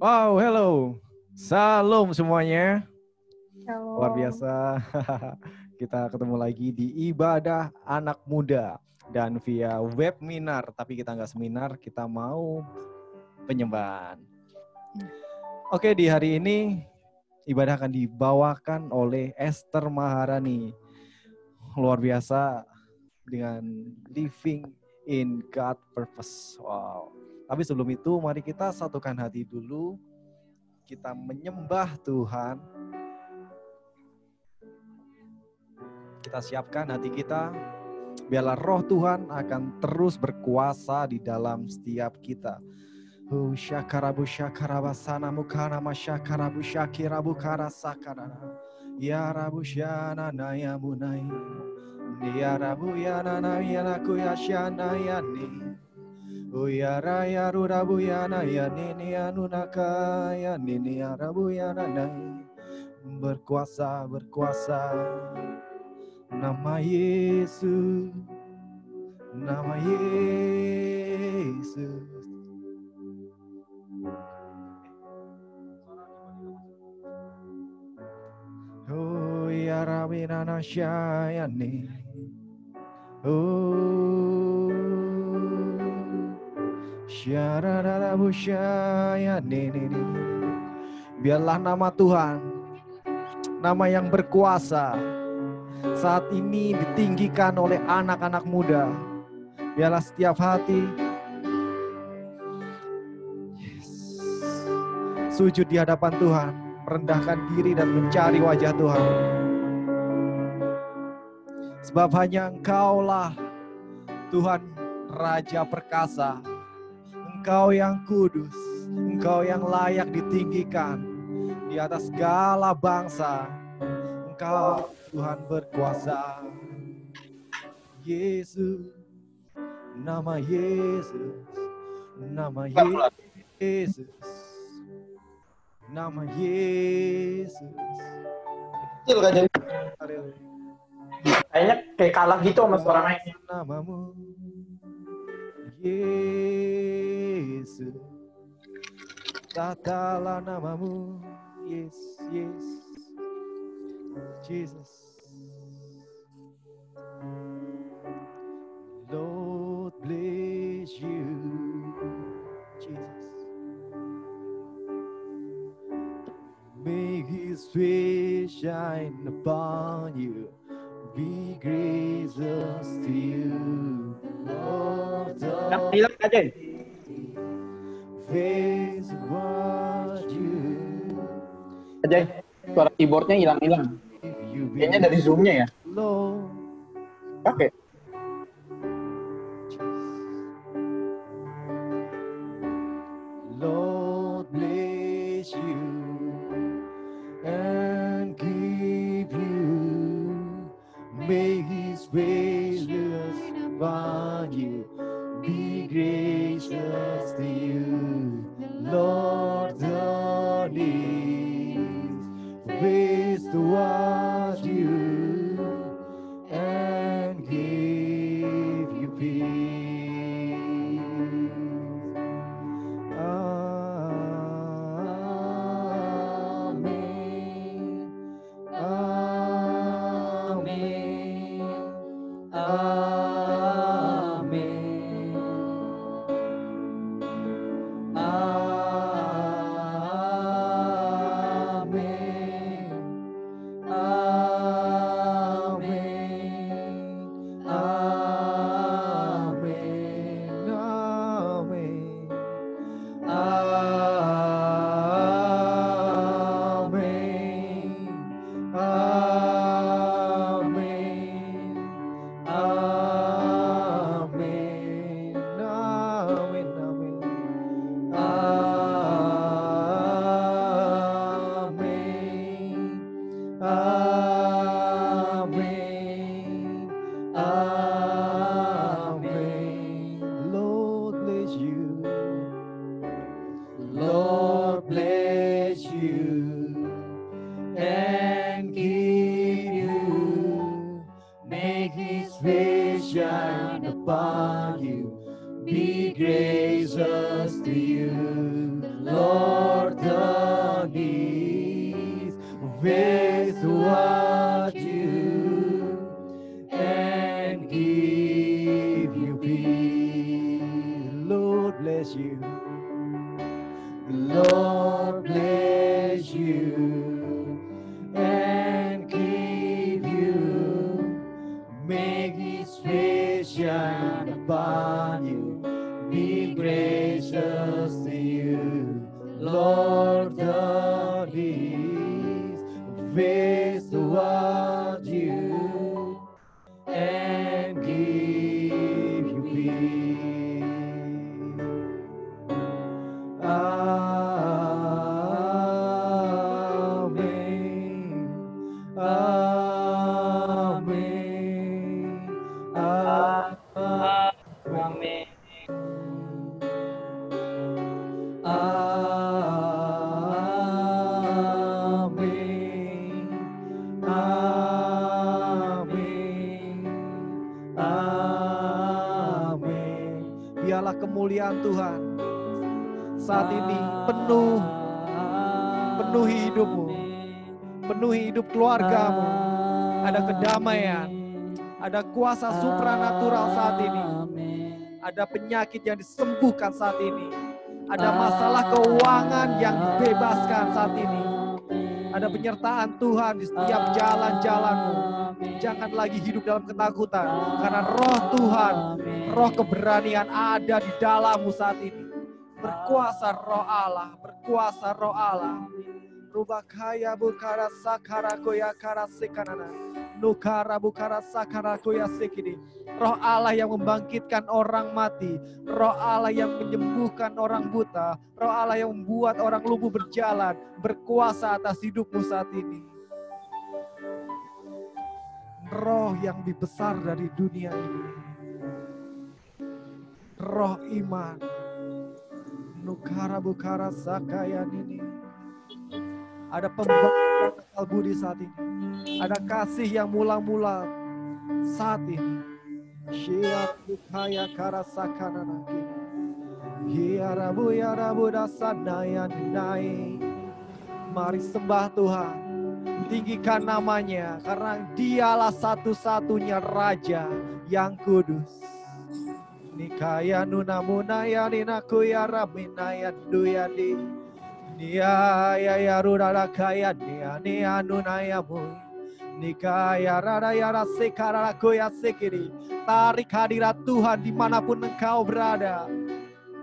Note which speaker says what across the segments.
Speaker 1: Wow, hello. Salam semuanya.
Speaker 2: Halo.
Speaker 1: Luar biasa. Kita ketemu lagi di Ibadah Anak Muda. Dan via webinar. Tapi kita nggak seminar, kita mau penyembahan. Oke, di hari ini ibadah akan dibawakan oleh Esther Maharani. Luar biasa dengan living in God purpose. Wow. Tapi sebelum itu, mari kita satukan hati dulu. Kita menyembah Tuhan. Kita siapkan hati kita. Biarlah roh Tuhan akan terus berkuasa di dalam setiap kita. Syakarabu syakarabasana mukana masyakarabu syakirabu karasakara. Ya rabu syana naya munai. Ya rabu yana naya naku yasyana yani. Ya raya rurabu yana yani ni anunaka yani ni arabu yana nai. Berkuasa, berkuasa. Nama Yesus, nama Yesus. Oh ya Rabbi nana syayani. Oh syararabu syayani. Biarlah nama Tuhan, nama yang berkuasa, saat ini ditinggikan oleh anak-anak muda. Biarlah setiap hati sujud di hadapan Tuhan, merendahkan diri dan mencari wajah Tuhan. Sebab hanya Engkaulah Tuhan Raja perkasa. Engkau yang kudus, Engkau yang layak ditinggikan di atas segala bangsa. Engkau Tuhan berkuasa. Yesus, nama Yesus, nama Yesus, nama Yesus.
Speaker 3: Kecil kan jadi. Kayaknya kayak kalah gitu sama suara mainnya.
Speaker 1: Namamu Yesus, tatalah namamu, yes, yes, Jesus. Lord bless you, Jesus. Make His face shine upon you, be gracious to you, Lord.
Speaker 3: Hilang aja.
Speaker 1: Face what you.
Speaker 3: Aja. Suara keyboardnya hilang-hilang. Kayaknya dari Zoom-nya ya. Oke.
Speaker 1: Lord bless you and keep you. Make His face shine upon you. Be gracious to you, Lord. The face towards you and give you peace. Amen. Amen. Amen. toward you and give you peace. Lord bless you. The Lord bless you and keep you. Make His face shine upon you. Be gracious to you. Lord, turn His face toward you and give you peace. Amen. Amen.
Speaker 3: Amin.
Speaker 1: Amin. Amin. Amin. Biarlah kemuliaan Tuhan saat ini penuhi hidupmu, penuhi hidup keluargamu. Ada kedamaian, ada kuasa supranatural saat ini. Ada penyakit yang disembuhkan saat ini. Ada masalah keuangan yang dibebaskan saat ini. Ada penyertaan Tuhan di setiap jalan-jalanmu. Jangan lagi hidup dalam ketakutan, karena roh Tuhan, roh keberanian ada di dalammu saat ini. Berkuasa roh Allah, berkuasa roh Allah. Rubakaya bukara sakara koya kara sekanana. Nukara bukara sakara koya sekini. Roh Allah yang membangkitkan orang mati. Roh Allah yang menyembuhkan orang buta. Roh Allah yang membuat orang lumpuh berjalan. Berkuasa atas hidupmu saat ini. Roh yang lebih besar dari dunia ini. Roh iman. Nukara bukara sakayan ini. Ada pembangkitan akal budi saat ini. Ada kasih yang mula-mula saat ini. Shia bukaya kara sakana naki. Hiarabu yarabu dasanayan nai. Mari sembah Tuhan. Tinggikan namanya, karena Dialah satu-satunya Raja yang kudus. Nikaya nuna munaya ninaku ya raminaya duyadi. Nia ya rudara kaya nia nuna ya mu. Nikaya rada ya rasekara koya sekiri. Tarik hadirat Tuhan dimanapun engkau berada.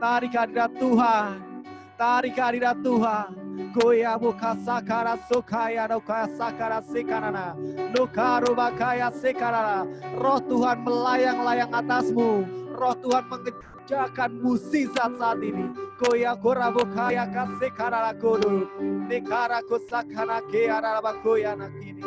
Speaker 1: Tarik hadirat Tuhan. Tarik hadirat Tuhan. Koya buka sakara sokaya doka sakara sekarana. Nukaru bakaya sekarana. Roh Tuhan melayang-layang atasmu. Roh Tuhan mengerjakan mukjizat saat ini. Koya korabu kaya kasekarana kodu. Nikara kosakana keara bakoya nakini.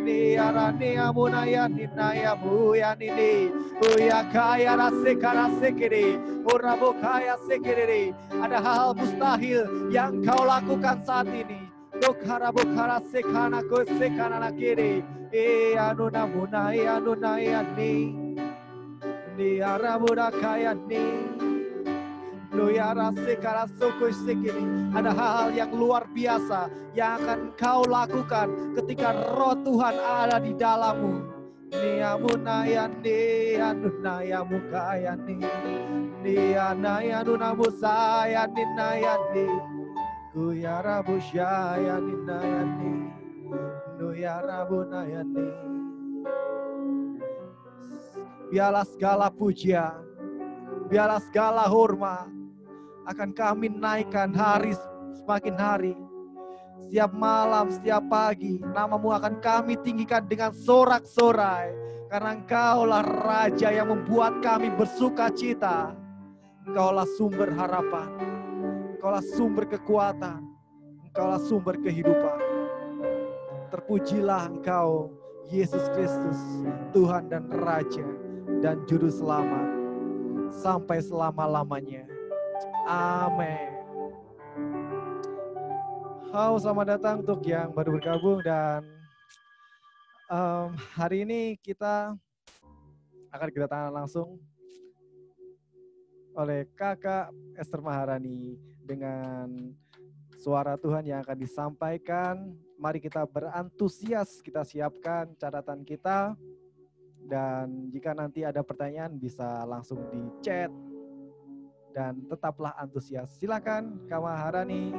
Speaker 1: Niara niamunaya ninaya muya nini. Koya kaya rasekara sekiri. Orabu kaya sekiri. Ada hal mustahil yang kau lakukan saat ini. Dokara bukara sekana kosekana nakiri. Anuna munaya nunaya ni. Ni aramuda kaya ni. Loyara sekara soko sekini. Ada hal yang luar biasa yang akan kau lakukan ketika roh Tuhan ada di dalammu. Ni amunaya ni anunaya mukaya ni. Ni anaya nunabusaya ni naya ni. Kuyara bushaya ni naya ni. Nuyara bunaya ni. Biarlah segala pujian, biarlah segala hormat akan kami naikkan hari semakin hari. Setiap malam, setiap pagi, namamu akan kami tinggikan dengan sorak-sorai. Karena Engkaulah Raja yang membuat kami bersuka cita. Engkaulah sumber harapan, Engkaulah sumber kekuatan, Engkaulah sumber kehidupan. Terpujilah Engkau, Yesus Kristus, Tuhan dan Raja dan Juru Selamat, sampai selama-lamanya. Amin. Halo, selamat datang untuk yang baru bergabung, dan hari ini kita akan kedatangan langsung oleh Kakak Esther Maharani dengan suara Tuhan yang akan disampaikan mari kita berantusias, kita siapkan catatan kita. Dan jika nanti ada pertanyaan bisa langsung di chat. Dan tetaplah antusias. Silakan Kak Maharani.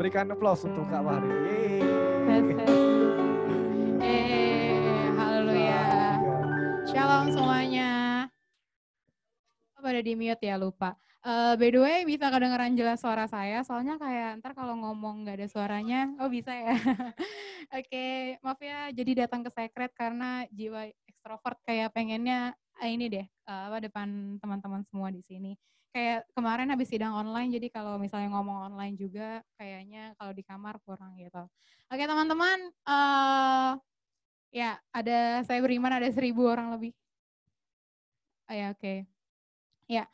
Speaker 1: Berikan aplaus untuk Kak Maharani.
Speaker 2: Haleluya. Shalom semuanya. Pada di mute ya, lupa. By the way, bisa kedengeran jelas suara saya, soalnya kayak ntar kalau ngomong nggak ada suaranya, oh bisa ya. Oke, maaf ya, jadi datang ke Secret karena jiwa ekstrovert kayak pengennya ini deh, depan teman-teman semua di sini. Kayak kemarin habis sidang online, jadi kalau misalnya ngomong online juga, kayaknya kalau di kamar kurang gitu. Oke teman-teman, ya ada saya beriman ada 1.000 orang lebih. Ya oke. Ya.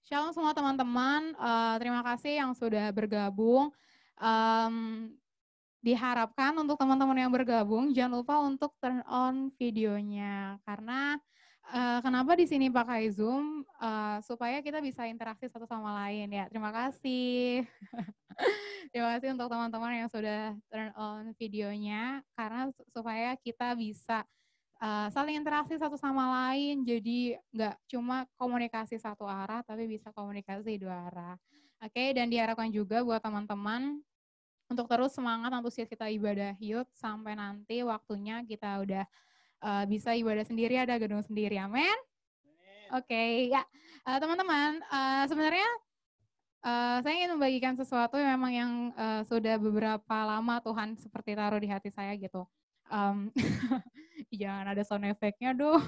Speaker 2: Shalom semua teman-teman, terima kasih yang sudah bergabung. Diharapkan untuk teman-teman yang bergabung jangan lupa untuk turn on videonya karena kenapa di sini pakai Zoom supaya kita bisa interaksi satu sama lain ya. Terima kasih. Terima kasih untuk teman-teman yang sudah turn on videonya karena supaya kita bisa saling interaksi satu sama lain, jadi nggak cuma komunikasi satu arah, tapi bisa komunikasi 2 arah. Oke, dan diharapkan juga buat teman-teman untuk terus semangat antusias kita ibadah youth sampai nanti waktunya kita udah bisa ibadah sendiri, ada gedung sendiri, amin? Oke, ya teman-teman, sebenarnya saya ingin membagikan sesuatu yang memang yang sudah beberapa lama Tuhan seperti taruh di hati saya gitu. Jangan ada sound effect-nya dong.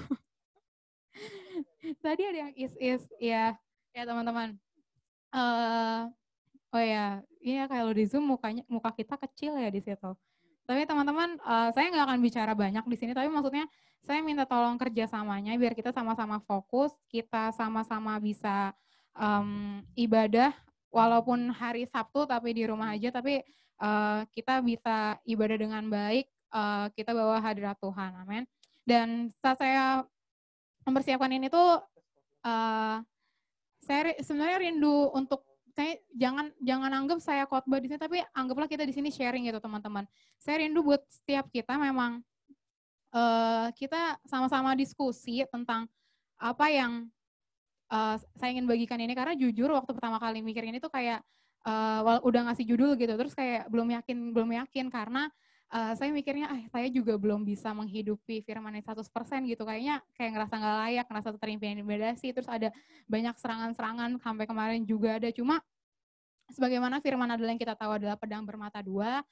Speaker 2: Tadi ada yang is ya teman-teman. Oh ya, iya kalau di Zoom muka kita kecil ya di situ. Tapi teman-teman, saya nggak akan bicara banyak di sini, tapi maksudnya saya minta tolong kerjasamanya biar kita sama-sama fokus, kita sama-sama bisa ibadah walaupun hari Sabtu tapi di rumah aja, tapi kita bisa ibadah dengan baik. Kita bawa hadirat Tuhan, amin. Dan saat saya mempersiapkan ini tuh, saya sebenarnya rindu untuk saya jangan anggap saya khotbah di sini, tapi anggaplah kita di sini sharing gitu teman-teman. Saya rindu buat setiap kita memang kita sama-sama diskusi tentang apa yang saya ingin bagikan ini karena jujur waktu pertama kali mikir ini tuh kayak udah ngasih judul gitu, terus kayak belum yakin karena saya mikirnya saya juga belum bisa menghidupi firman yang 100% gitu, kayaknya kayak ngerasa nggak layak, ngerasa terintimidasi, terus ada banyak serangan-serangan sampai kemarin juga ada, cuma sebagaimana firman adalah yang kita tahu adalah pedang bermata 2.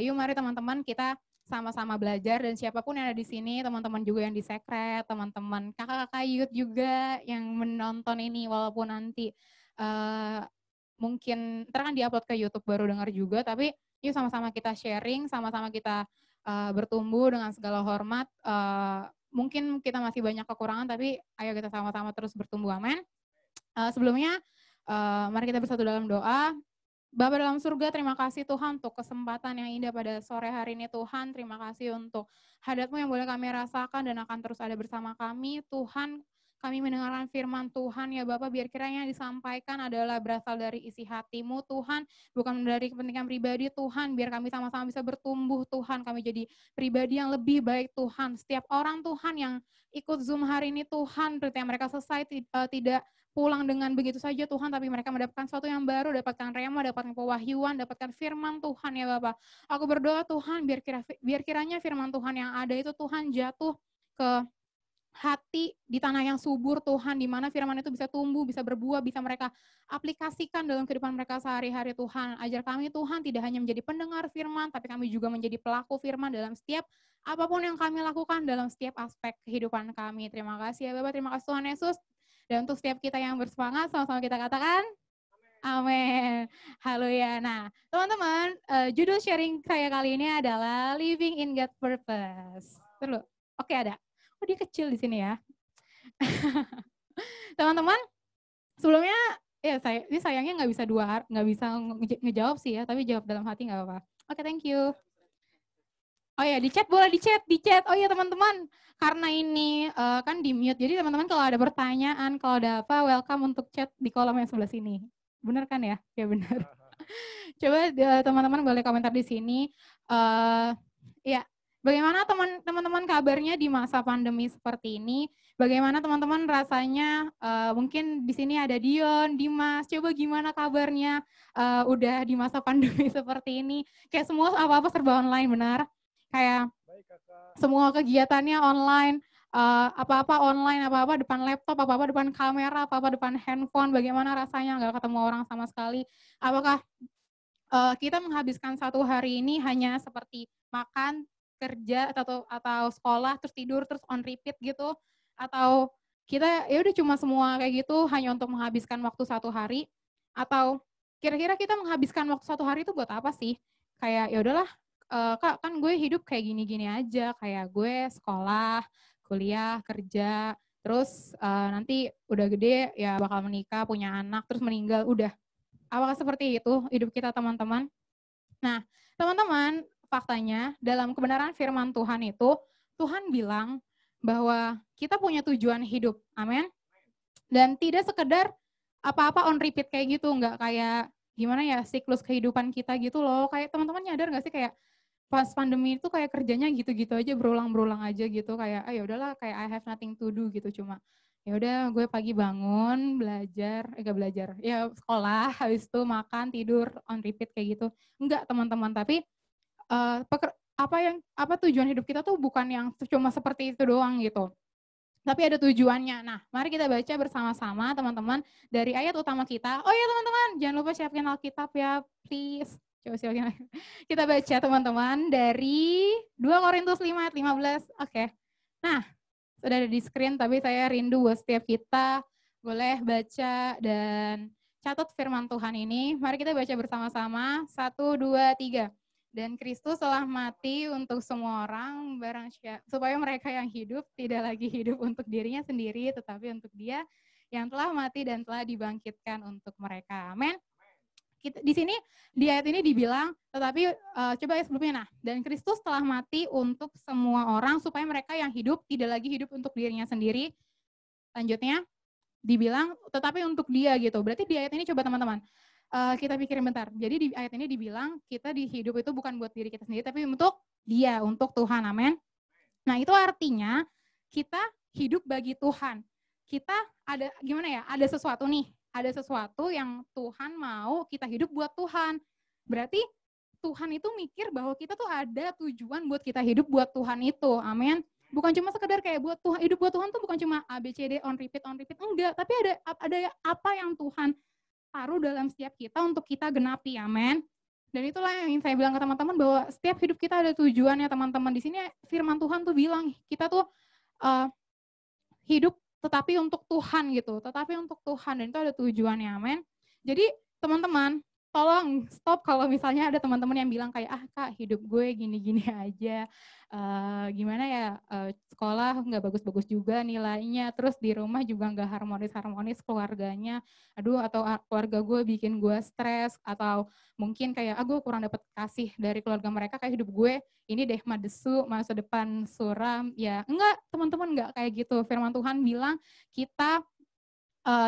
Speaker 2: Yuk mari teman-teman kita sama-sama belajar dan siapapun yang ada di sini, teman-teman juga yang di Secret, teman-teman kakak-kakak youth juga yang menonton ini walaupun nanti mungkin ntar kan diupload ke YouTube baru dengar juga, tapi yuk sama-sama kita sharing, sama-sama kita bertumbuh dengan segala hormat. Mungkin kita masih banyak kekurangan, tapi ayo kita sama-sama terus bertumbuh, amin. Sebelumnya, mari kita bersatu dalam doa. Bapa dalam surga, terima kasih Tuhan untuk kesempatan yang indah pada sore hari ini Tuhan. Terima kasih untuk hadirat-Mu yang boleh kami rasakan dan akan terus ada bersama kami. Tuhan, kami mendengarkan firman Tuhan ya Bapak, biar kiranya yang disampaikan adalah berasal dari isi hati-Mu Tuhan, bukan dari kepentingan pribadi Tuhan, biar kami sama-sama bisa bertumbuh Tuhan, kami jadi pribadi yang lebih baik Tuhan. Setiap orang Tuhan yang ikut Zoom hari ini Tuhan, ketika mereka selesai tidak pulang dengan begitu saja Tuhan, tapi mereka mendapatkan sesuatu yang baru, dapatkan rema, dapatkan pewahyuan, dapatkan firman Tuhan ya Bapak. Aku berdoa Tuhan, biar kiranya firman Tuhan yang ada itu Tuhan jatuh ke hati di tanah yang subur Tuhan, di mana firman itu bisa tumbuh, bisa berbuah, bisa mereka aplikasikan dalam kehidupan mereka sehari-hari Tuhan. Ajar kami Tuhan tidak hanya menjadi pendengar firman, tapi kami juga menjadi pelaku firman dalam setiap apapun yang kami lakukan dalam setiap aspek kehidupan kami. Terima kasih ya Bapak, terima kasih Tuhan Yesus. Dan untuk setiap kita yang bersemangat, sama-sama kita katakan, amin. Haleluya. Nah, teman-teman, judul sharing saya kali ini adalah Living in God's Purpose. Terus, oke ada. Oh dia kecil di sini ya. Teman-teman, sebelumnya ya ini sayangnya nggak bisa ngejawab sih ya, tapi jawab dalam hati nggak apa-apa. Oke, thank you. Oh ya, di chat boleh di chat. Oh ya teman-teman, karena ini kan di mute, jadi teman-teman kalau ada pertanyaan, kalau ada apa, welcome untuk chat di kolom yang sebelah sini. Bener kan ya? Ya benar. Coba teman-teman boleh komentar di sini. Ya, bagaimana teman-teman kabarnya di masa pandemi seperti ini? Bagaimana teman-teman rasanya? Mungkin di sini ada Dion, Dimas. Coba gimana kabarnya? Udah di masa pandemi seperti ini? Kayak semua apa-apa serba online, benar? Kayak semua kegiatannya online. Apa-apa online, apa-apa depan laptop, apa-apa depan kamera, apa-apa depan handphone. Bagaimana rasanya nggak ketemu orang sama sekali? Apakah kita menghabiskan satu hari ini hanya seperti makan, kerja atau sekolah terus tidur terus on repeat gitu, atau kita ya udah cuma semua kayak gitu hanya untuk menghabiskan waktu satu hari, atau kira-kira kita menghabiskan waktu satu hari itu buat apa sih? Kayak ya udahlah, Kak, kan gue hidup kayak gini-gini aja, kayak gue sekolah, kuliah, kerja, terus nanti udah gede ya bakal menikah, punya anak, terus meninggal, udah. Apakah seperti itu hidup kita, teman-teman? Nah, teman-teman, faktanya dalam kebenaran firman Tuhan itu, Tuhan bilang bahwa kita punya tujuan hidup. Amin. Dan tidak sekedar apa-apa on repeat kayak gitu, nggak kayak gimana ya siklus kehidupan kita gitu loh. Kayak teman-teman nyadar nggak sih kayak pas pandemi itu kayak kerjanya gitu-gitu aja, berulang-berulang aja gitu, kayak ya udahlah kayak I have nothing to do gitu, cuma ya udah gue pagi bangun belajar, belajar ya sekolah, habis itu makan tidur on repeat kayak gitu. Enggak, teman-teman, tapi apa tujuan hidup kita tuh bukan yang cuma seperti itu doang gitu, tapi ada tujuannya. Nah, mari kita baca bersama-sama teman-teman dari ayat utama kita. Oh ya teman-teman, jangan lupa siapin Alkitab ya, please. Coba siapin. Kita baca teman-teman dari 2 Korintus 5 ayat 15. Oke. Nah, sudah ada di screen, tapi saya rindu buat setiap kita boleh baca dan catat firman Tuhan ini. Mari kita baca bersama-sama. 1, 2, 3. Dan Kristus telah mati untuk semua orang, supaya mereka yang hidup tidak lagi hidup untuk dirinya sendiri, tetapi untuk Dia yang telah mati dan telah dibangkitkan untuk mereka. Amin. Di sini di ayat ini dibilang, tetapi coba ya sebelumnya, nah, dan Kristus telah mati untuk semua orang supaya mereka yang hidup tidak lagi hidup untuk dirinya sendiri. Lanjutnya dibilang tetapi untuk Dia gitu. Berarti di ayat ini coba teman-teman kita pikirin bentar. Jadi di ayat ini dibilang kita di hidup itu bukan buat diri kita sendiri, tapi untuk Dia, untuk Tuhan. Amin. Nah, itu artinya kita hidup bagi Tuhan. Kita ada gimana ya? Ada sesuatu nih. Ada sesuatu yang Tuhan mau kita hidup buat Tuhan. Berarti Tuhan itu mikir bahwa kita tuh ada tujuan buat kita hidup buat Tuhan itu. Amin. Bukan cuma sekedar kayak buat Tuhan, hidup buat Tuhan tuh bukan cuma ABCD on repeat, enggak. Tapi ada apa yang Tuhan taruh dalam setiap kita untuk kita genapi. Amin. Dan itulah yang ingin saya bilang ke teman-teman, bahwa setiap hidup kita ada tujuannya, teman-teman. Di sini firman Tuhan tuh bilang kita tuh hidup tetapi untuk Tuhan gitu, tetapi untuk Tuhan, dan itu ada tujuannya. Amin. Jadi teman-teman, tolong stop kalau misalnya ada teman-teman yang bilang kayak, Kak, hidup gue gini-gini aja, gimana ya, sekolah nggak bagus-bagus juga nilainya, terus di rumah juga nggak harmonis-harmonis keluarganya, aduh, atau keluarga gue bikin gue stres, atau mungkin kayak, gue kurang dapat kasih dari keluarga mereka, kayak hidup gue ini deh madesu, masa depan suram. Ya enggak, teman-teman, enggak kayak gitu. Firman Tuhan bilang kita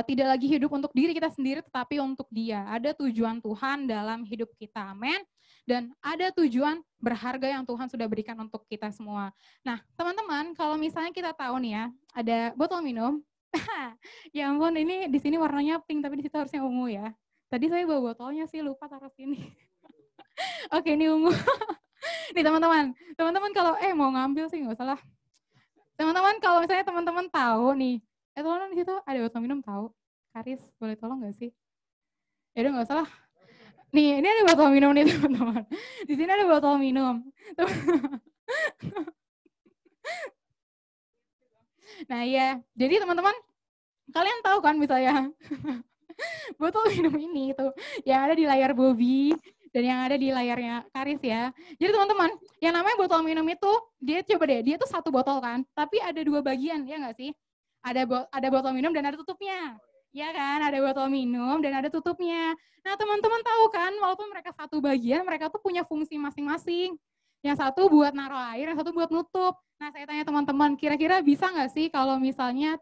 Speaker 2: tidak lagi hidup untuk diri kita sendiri, tetapi untuk Dia. Ada tujuan Tuhan dalam hidup kita. Amin. Dan ada tujuan berharga yang Tuhan sudah berikan untuk kita semua. Nah, teman-teman, kalau misalnya kita tahu nih ya, ada botol minum. Ya ampun, ini di sini warnanya pink, tapi di situ harusnya ungu ya. Tadi saya bawa botolnya sih, lupa taruh sini. Oke, ini ungu. Nih teman-teman kalau mau ngambil sih nggak usah lah. Teman-teman kalau misalnya teman-teman tahu nih, tolong di situ ada botol minum tahu. Karis, boleh tolong nggak sih? Ya udah nggak usah lah. Nih, ini ada botol minum nih teman-teman. Di sini ada botol minum. Nah ya, jadi teman-teman, kalian tahu kan misalnya botol minum ini tuh yang ada di layar Bobby dan yang ada di layarnya Karis ya. Jadi teman-teman, yang namanya botol minum itu, dia tuh satu botol kan, tapi ada dua bagian, ya nggak sih? Ada botol minum dan ada tutupnya. Ya kan, ada botol minum dan ada tutupnya. Nah teman-teman tahu kan, walaupun mereka satu bagian, mereka tuh punya fungsi masing-masing. Yang satu buat naruh air, yang satu buat nutup. Nah saya tanya teman-teman, kira-kira bisa nggak sih kalau misalnya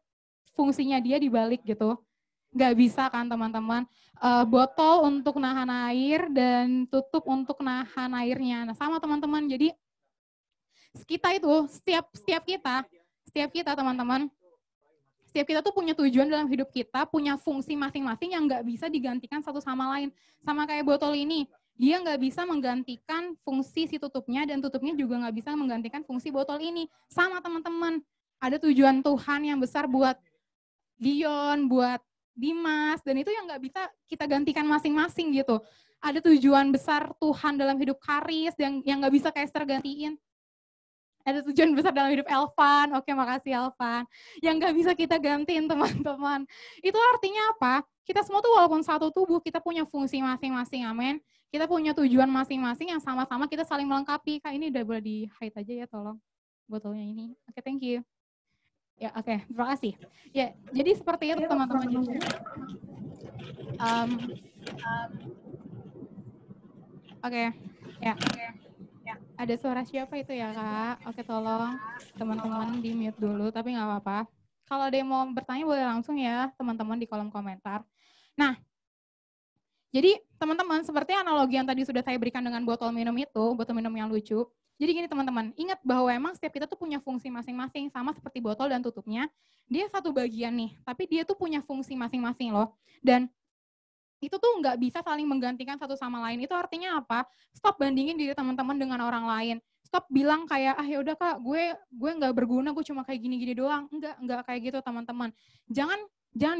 Speaker 2: fungsinya dia dibalik gitu? Nggak bisa kan teman-teman. Botol untuk nahan air dan tutup untuk nahan airnya. Nah sama teman-teman, jadi kita itu, setiap kita teman-teman, setiap kita tuh punya tujuan dalam hidup kita, punya fungsi masing-masing yang nggak bisa digantikan satu sama lain. Sama kayak botol ini, dia nggak bisa menggantikan fungsi si tutupnya, dan tutupnya juga nggak bisa menggantikan fungsi botol ini. Sama teman-teman, ada tujuan Tuhan yang besar buat Dion, buat Dimas, dan itu yang nggak bisa kita gantikan masing-masing gitu. Ada tujuan besar Tuhan dalam hidup Karis yang nggak bisa kayak gantiin. Ada tujuan besar dalam hidup Elvan. Oke, makasih Elvan. Yang nggak bisa kita gantiin teman-teman. Itu artinya apa? Kita semua tuh walaupun satu tubuh, kita punya fungsi masing-masing, amin. Kita punya tujuan masing-masing yang sama-sama kita saling melengkapi. Kak, ini udah boleh di-hide aja ya, tolong. Botolnya ini. Oke, thank you. Ya, oke, terima kasih. Ya, jadi seperti itu teman-teman. Oke, ya. Ada suara siapa itu ya, Kak? Oke, tolong teman-teman di mute dulu, tapi nggak apa-apa. Kalau ada yang mau bertanya boleh langsung ya, teman-teman di kolom komentar. Nah, jadi teman-teman, seperti analogi yang tadi sudah saya berikan dengan botol minum itu, botol minum yang lucu. Jadi gini teman-teman, ingat bahwa emang setiap kita tuh punya fungsi masing-masing, sama seperti botol dan tutupnya. Dia satu bagian nih, tapi dia tuh punya fungsi masing-masing loh. Dan itu tuh nggak bisa saling menggantikan satu sama lain. Itu artinya apa? Stop bandingin diri teman-teman dengan orang lain. Stop bilang kayak, ya udah Kak, gue nggak berguna, gue cuma kayak gini-gini doang. Enggak kayak gitu teman-teman. Jangan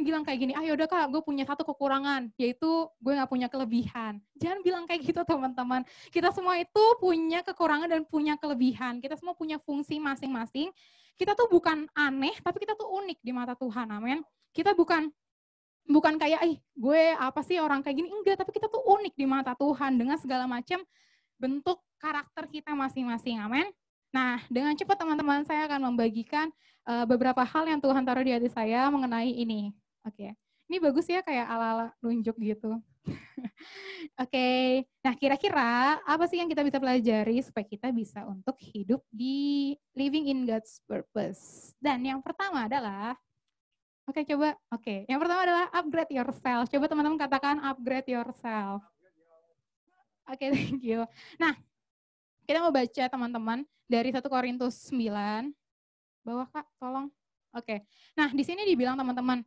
Speaker 2: bilang kayak gini, ya udah Kak, gue punya satu kekurangan, yaitu gue nggak punya kelebihan. Jangan bilang kayak gitu teman-teman. Kita semua itu punya kekurangan dan punya kelebihan. Kita semua punya fungsi masing-masing. Kita tuh bukan aneh, tapi kita tuh unik di mata Tuhan, amin. Kita bukan kayak, gue apa sih orang kayak gini, enggak, tapi kita tuh unik di mata Tuhan dengan segala macam bentuk karakter kita masing-masing, amin. Nah, dengan cepat teman-teman saya akan membagikan beberapa hal yang Tuhan taruh di hati saya mengenai ini. Oke, ini bagus ya kayak ala-ala nunjuk gitu. Oke, nah kira-kira apa sih yang kita bisa pelajari supaya kita bisa untuk hidup di living in God's purpose? Dan yang pertama adalah, yang pertama adalah upgrade yourself. Coba teman-teman katakan upgrade yourself. Oke, thank you. Nah, kita mau baca teman-teman dari 1 Korintus 9. Bawah Kak, tolong. Oke. Nah, di sini dibilang teman-teman,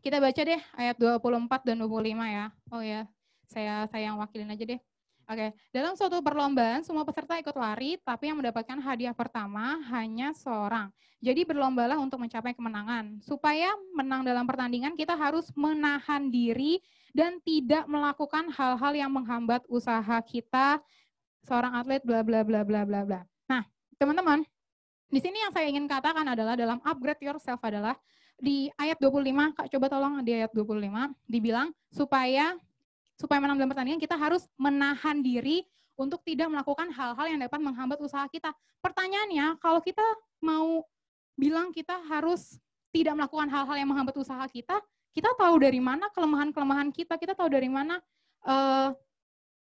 Speaker 2: kita baca deh ayat 24 dan 25 ya. Oh ya, saya yang wakilin aja deh. Oke, dalam suatu perlombaan semua peserta ikut lari, tapi yang mendapatkan hadiah pertama hanya seorang. Jadi berlombalah untuk mencapai kemenangan. Supaya menang dalam pertandingan kita harus menahan diri dan tidak melakukan hal-hal yang menghambat usaha kita seorang atlet bla bla bla bla bla bla. Nah, teman-teman, di sini yang saya ingin katakan adalah dalam upgrade yourself adalah di ayat 25, Kak coba tolong di ayat 25 dibilang supaya menang dalam pertandingan kita harus menahan diri untuk tidak melakukan hal-hal yang dapat menghambat usaha kita. Pertanyaannya, kalau kita mau bilang kita harus tidak melakukan hal-hal yang menghambat usaha kita tahu dari mana kelemahan-kelemahan kita tahu dari mana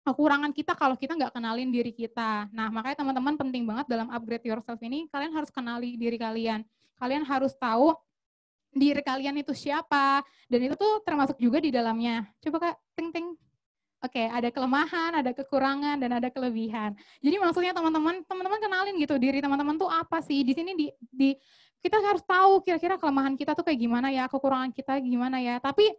Speaker 2: kekurangan kita kalau kita nggak kenalin diri kita. Nah, makanya teman-teman penting banget dalam upgrade yourself ini, kalian harus kenali diri kalian. Kalian harus tahu diri kalian itu siapa, dan itu tuh termasuk juga di dalamnya. Coba Kak, ting-ting. Oke, ada kelemahan, ada kekurangan, dan ada kelebihan. Jadi maksudnya teman-teman kenalin gitu, diri teman-teman tuh apa sih. Di sini kita harus tahu kira-kira kelemahan kita tuh kayak gimana ya, kekurangan kita gimana ya. Tapi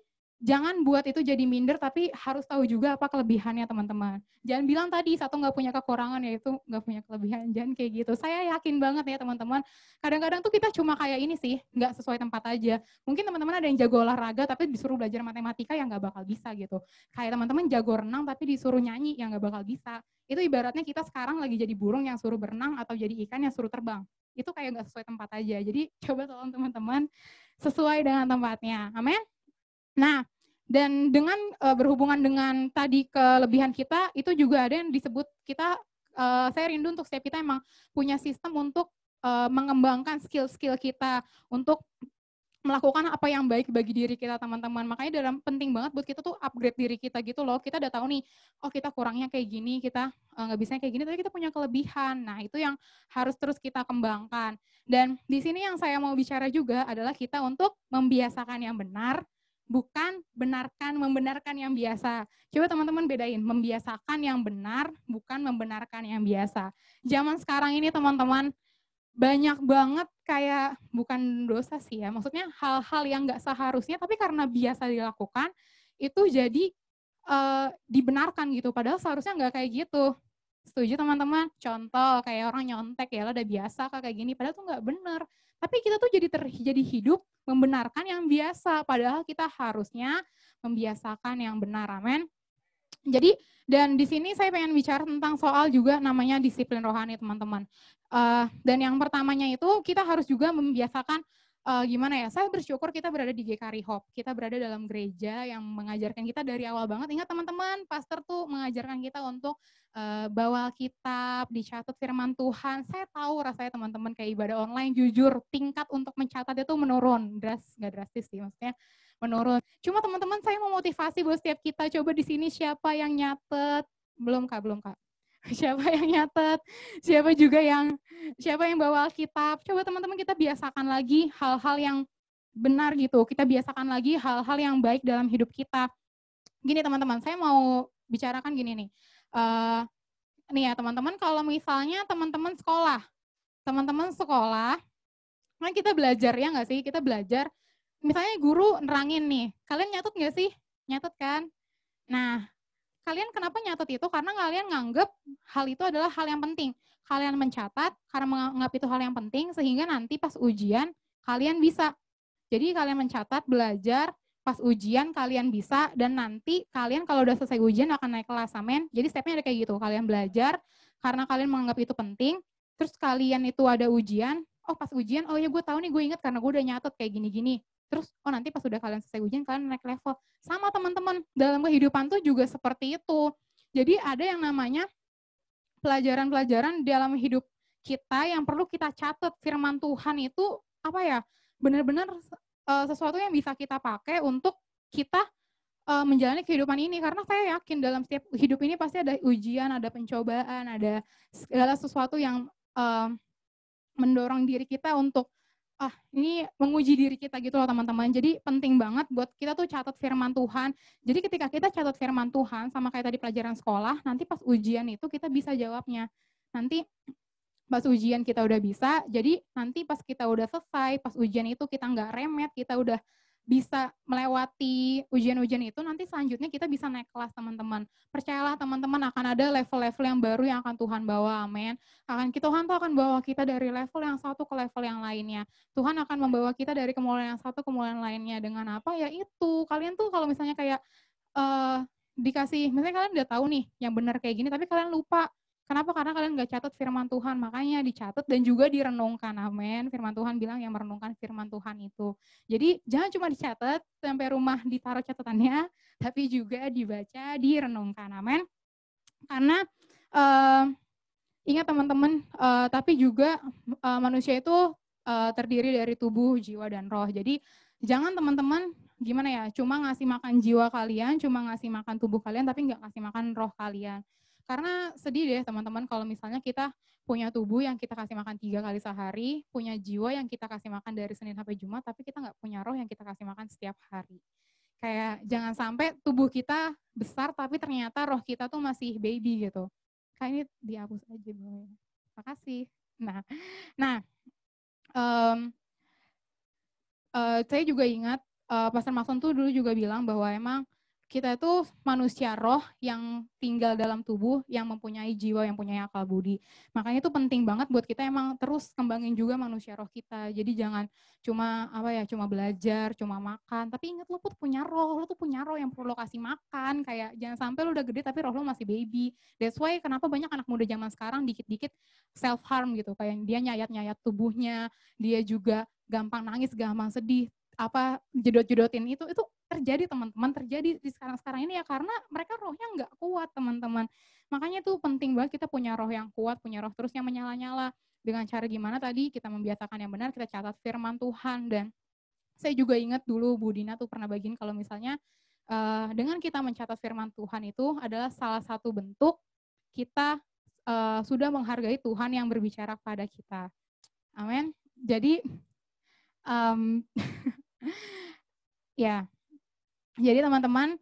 Speaker 2: jangan buat itu jadi minder, tapi harus tahu juga apa kelebihannya teman-teman. Jangan bilang tadi satu nggak punya kekurangan, yaitu nggak punya kelebihan. Jangan kayak gitu. Saya yakin banget ya teman-teman, kadang-kadang tuh kita cuma kayak ini sih, nggak sesuai tempat aja. Mungkin teman-teman ada yang jago olahraga, tapi disuruh belajar matematika yang nggak bakal bisa gitu. Kayak teman-teman jago renang, tapi disuruh nyanyi yang nggak bakal bisa. Itu ibaratnya kita sekarang lagi jadi burung yang suruh berenang, atau jadi ikan yang suruh terbang. Itu kayak nggak sesuai tempat aja. Jadi coba tolong teman-teman sesuai dengan tempatnya. Amin. Nah, dan dengan berhubungan dengan tadi kelebihan kita, itu juga ada yang disebut kita, saya rindu untuk setiap kita emang punya sistem untuk mengembangkan skill-skill kita, untuk melakukan apa yang baik bagi diri kita teman-teman. Makanya penting banget buat kita tuh upgrade diri kita gitu loh. Kita udah tahu nih, oh kita kurangnya kayak gini, kita nggak bisanya kayak gini, tapi kita punya kelebihan. Nah itu yang harus terus kita kembangkan. Dan di sini yang saya mau bicara juga adalah kita untuk membiasakan yang benar, bukan membenarkan yang biasa. Coba teman-teman bedain, membiasakan yang benar, bukan membenarkan yang biasa. Zaman sekarang ini teman-teman, banyak banget kayak bukan dosa sih ya, maksudnya hal-hal yang nggak seharusnya tapi karena biasa dilakukan itu jadi dibenarkan gitu, padahal seharusnya nggak kayak gitu. Setuju teman-teman? Contoh kayak orang nyontek, ya lo udah biasa kayak gini, padahal tuh nggak bener. Tapi kita tuh jadi hidup membenarkan yang biasa, padahal kita harusnya membiasakan yang benar. Amin. Jadi, dan di sini saya pengen bicara tentang soal juga namanya disiplin rohani, teman-teman. Dan yang pertamanya itu kita harus juga membiasakan gimana ya, saya bersyukur kita berada di GKRI Hope. Kita berada dalam gereja yang mengajarkan kita dari awal banget. Ingat teman-teman, pastor tuh mengajarkan kita untuk bawa kitab, dicatat firman Tuhan. Saya tahu rasanya teman-teman kayak ibadah online, jujur tingkat untuk mencatat itu menurun. Nggak drastis sih, maksudnya menurun. Cuma teman-teman saya mau motivasi buat setiap kita, coba di sini siapa yang nyatet? Belum Kak. Siapa yang nyatet? Siapa yang bawa Alkitab? Coba teman-teman kita biasakan lagi hal-hal yang benar gitu. Kita biasakan lagi hal-hal yang baik dalam hidup kita. Gini teman-teman, saya mau bicarakan gini nih. Nih ya teman-teman, kalau misalnya teman-teman sekolah, kan kita belajar ya nggak sih? Kita belajar. Misalnya guru nerangin nih, kalian nyatet nggak sih? Nyatet kan? Nah, kalian kenapa nyatet itu? Karena kalian nganggep hal itu adalah hal yang penting. Kalian mencatat karena menganggap itu hal yang penting, sehingga nanti pas ujian kalian bisa. Jadi kalian mencatat, belajar, pas ujian kalian bisa, dan nanti kalian kalau udah selesai ujian akan naik kelas, amin. Jadi stepnya ada kayak gitu, kalian belajar karena kalian menganggap itu penting, terus kalian itu ada ujian, oh pas ujian, oh ya gue tahu nih, gue ingat karena gue udah nyatet kayak gini-gini. Terus, oh nanti pas udah kalian selesai ujian, kalian naik level. Sama teman-teman, dalam kehidupan tuh juga seperti itu. Jadi ada yang namanya pelajaran-pelajaran dalam hidup kita yang perlu kita catat. Firman Tuhan itu apa ya, benar-benar sesuatu yang bisa kita pakai untuk kita menjalani kehidupan ini. Karena saya yakin dalam setiap hidup ini pasti ada ujian, ada pencobaan, ada segala sesuatu yang mendorong diri kita untuk ini menguji diri kita gitu loh teman-teman. Jadi penting banget buat kita tuh catat firman Tuhan. Jadi ketika kita catat firman Tuhan sama kayak tadi pelajaran sekolah, nanti pas ujian itu kita bisa jawabnya. Nanti pas ujian kita udah bisa, jadi nanti pas kita udah selesai, pas ujian itu kita nggak remet, kita udah bisa melewati ujian-ujian itu, nanti selanjutnya kita bisa naik kelas teman-teman. Percayalah teman-teman, akan ada level-level yang baru yang akan Tuhan bawa, amin. Tuhan tuh akan bawa kita dari level yang satu ke level yang lainnya. Tuhan akan membawa kita dari kemuliaan yang satu ke kemuliaan lainnya. Dengan apa? Ya itu, kalian tuh kalau misalnya kayak dikasih, misalnya kalian udah tahu nih yang benar kayak gini, tapi kalian lupa. Kenapa? Karena kalian gak catat firman Tuhan, makanya dicatat dan juga direnungkan, amin. Firman Tuhan bilang yang merenungkan firman Tuhan itu. Jadi jangan cuma dicatat, sampai rumah ditaruh catatannya, tapi juga dibaca, direnungkan, amin. Karena ingat teman-teman, tapi juga manusia itu terdiri dari tubuh, jiwa, dan roh. Jadi jangan teman-teman, gimana ya, cuma ngasih makan jiwa kalian, cuma ngasih makan tubuh kalian, tapi nggak ngasih makan roh kalian. Karena sedih deh teman-teman kalau misalnya kita punya tubuh yang kita kasih makan 3 kali sehari, punya jiwa yang kita kasih makan dari Senin sampai Jumat, tapi kita nggak punya roh yang kita kasih makan setiap hari. Kayak jangan sampai tubuh kita besar tapi ternyata roh kita tuh masih baby gitu. Kayak ini dihapus aja bawahnya. Makasih. Saya juga ingat Pastor Mason tuh dulu juga bilang bahwa emang kita itu manusia roh yang tinggal dalam tubuh, yang mempunyai jiwa, yang punya akal budi. Makanya itu penting banget buat kita emang terus kembangin juga manusia roh kita. Jadi jangan cuma cuma belajar, cuma makan. Tapi ingat lu tuh punya roh yang perlu lo kasih makan. Kayak jangan sampai lu udah gede tapi roh lu masih baby. That's why kenapa banyak anak muda zaman sekarang dikit-dikit self harm gitu. Kayak dia nyayat-nyayat tubuhnya, dia juga gampang nangis, gampang sedih, jedot-jedotin itu terjadi teman-teman, terjadi di sekarang ini ya karena mereka rohnya nggak kuat teman-teman. Makanya tuh penting banget kita punya roh yang kuat, punya roh terus yang menyala-nyala. Dengan cara gimana tadi? Kita membiasakan yang benar, kita catat firman Tuhan, dan Saya juga ingat dulu Bu Dina tuh pernah bagiin kalau misalnya dengan kita mencatat firman Tuhan itu adalah salah satu bentuk kita sudah menghargai Tuhan yang berbicara kepada kita. Amin. Jadi ya, jadi teman-teman,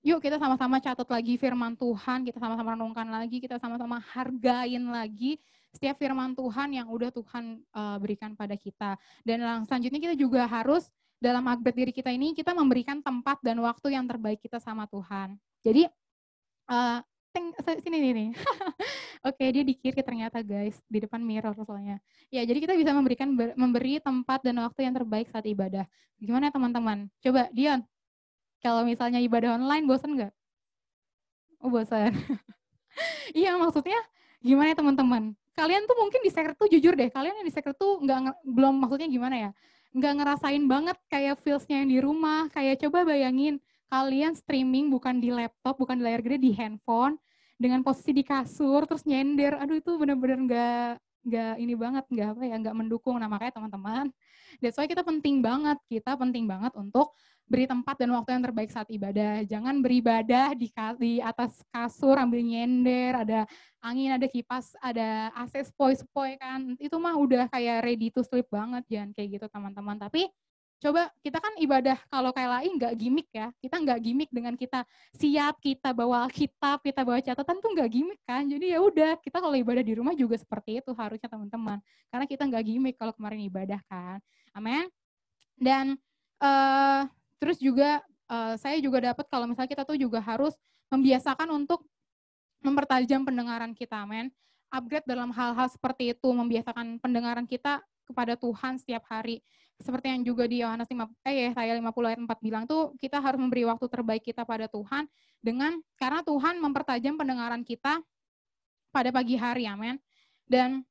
Speaker 2: yuk kita sama-sama catat lagi firman Tuhan, kita sama-sama renungkan lagi, kita sama-sama hargain lagi setiap firman Tuhan yang udah Tuhan berikan pada kita. Dan selanjutnya kita juga harus dalam upgrade diri kita ini, kita memberikan tempat dan waktu yang terbaik kita sama Tuhan. Jadi, sini nih. Oke, dia di kiri ternyata guys, di depan mirror soalnya. Ya, jadi kita bisa memberi tempat dan waktu yang terbaik saat ibadah. Gimana teman-teman? Coba Dion, kalau misalnya ibadah online bosan nggak? Oh bosan. Iya maksudnya gimana ya teman-teman? Kalian tuh mungkin di secret tuh jujur deh, kalian yang di secret tuh belum maksudnya gimana ya? Nggak ngerasain banget kayak feels-nya yang di rumah. Kayak coba bayangin kalian streaming bukan di laptop, bukan di layar gede, di handphone dengan posisi di kasur terus nyender. Aduh itu benar-benar nggak ini banget, nggak mendukung. Nah makanya teman-teman, that's why kita penting banget untuk beri tempat dan waktu yang terbaik saat ibadah. Jangan beribadah di atas kasur ambil nyender, ada angin, ada kipas, ada AC sepoi-sepoi kan. Itu mah udah kayak ready to sleep banget, jangan kayak gitu teman-teman. Tapi coba kita kan ibadah kalau kayak lain nggak gimmick ya. Kita nggak gimmick dengan kita siap, kita bawa kitab, kita bawa catatan tuh nggak gimmick kan. Jadi ya udah, kita kalau ibadah di rumah juga seperti itu harusnya teman-teman. Karena kita nggak gimmick kalau kemarin ibadah kan. Amin. Dan terus juga saya juga dapat kalau misalnya kita tuh juga harus membiasakan untuk mempertajam pendengaran kita, amin. Upgrade dalam hal-hal seperti itu, membiasakan pendengaran kita kepada Tuhan setiap hari. Seperti yang juga di Yohanes 50 ayat 4 bilang tuh, kita harus memberi waktu terbaik kita pada Tuhan karena Tuhan mempertajam pendengaran kita pada pagi hari, amin. Dan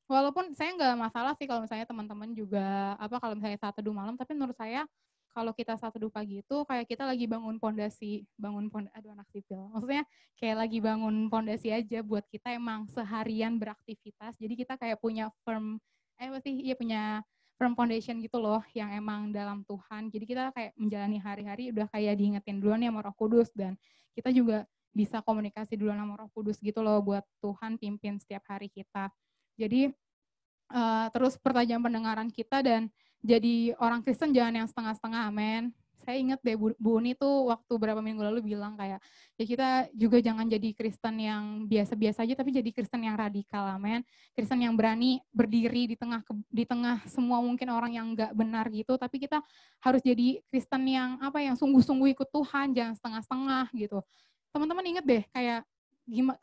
Speaker 2: walaupun saya nggak masalah sih kalau misalnya teman-teman juga kalau misalnya saat teduh malam, tapi menurut saya kalau kita saat teduh pagi itu kayak kita lagi bangun pondasi, aduh anak sipil. Maksudnya kayak lagi bangun pondasi aja buat kita emang seharian beraktivitas. Jadi kita kayak punya punya firm foundation gitu loh yang emang dalam Tuhan. Jadi kita kayak menjalani hari-hari udah kayak diingetin duluan ya sama Roh Kudus, dan kita juga bisa komunikasi duluan sama Roh Kudus gitu loh buat Tuhan pimpin setiap hari kita. Jadi terus pertajam pendengaran kita dan jadi orang Kristen jangan yang setengah-setengah, amin. Saya ingat deh Bu Uni tuh waktu beberapa minggu lalu bilang kayak, ya kita juga jangan jadi Kristen yang biasa-biasa aja, tapi jadi Kristen yang radikal, amin. Kristen yang berani berdiri di tengah semua mungkin orang yang nggak benar gitu, tapi kita harus jadi Kristen yang yang sungguh-sungguh ikut Tuhan, jangan setengah-setengah gitu. Teman-teman ingat deh kayak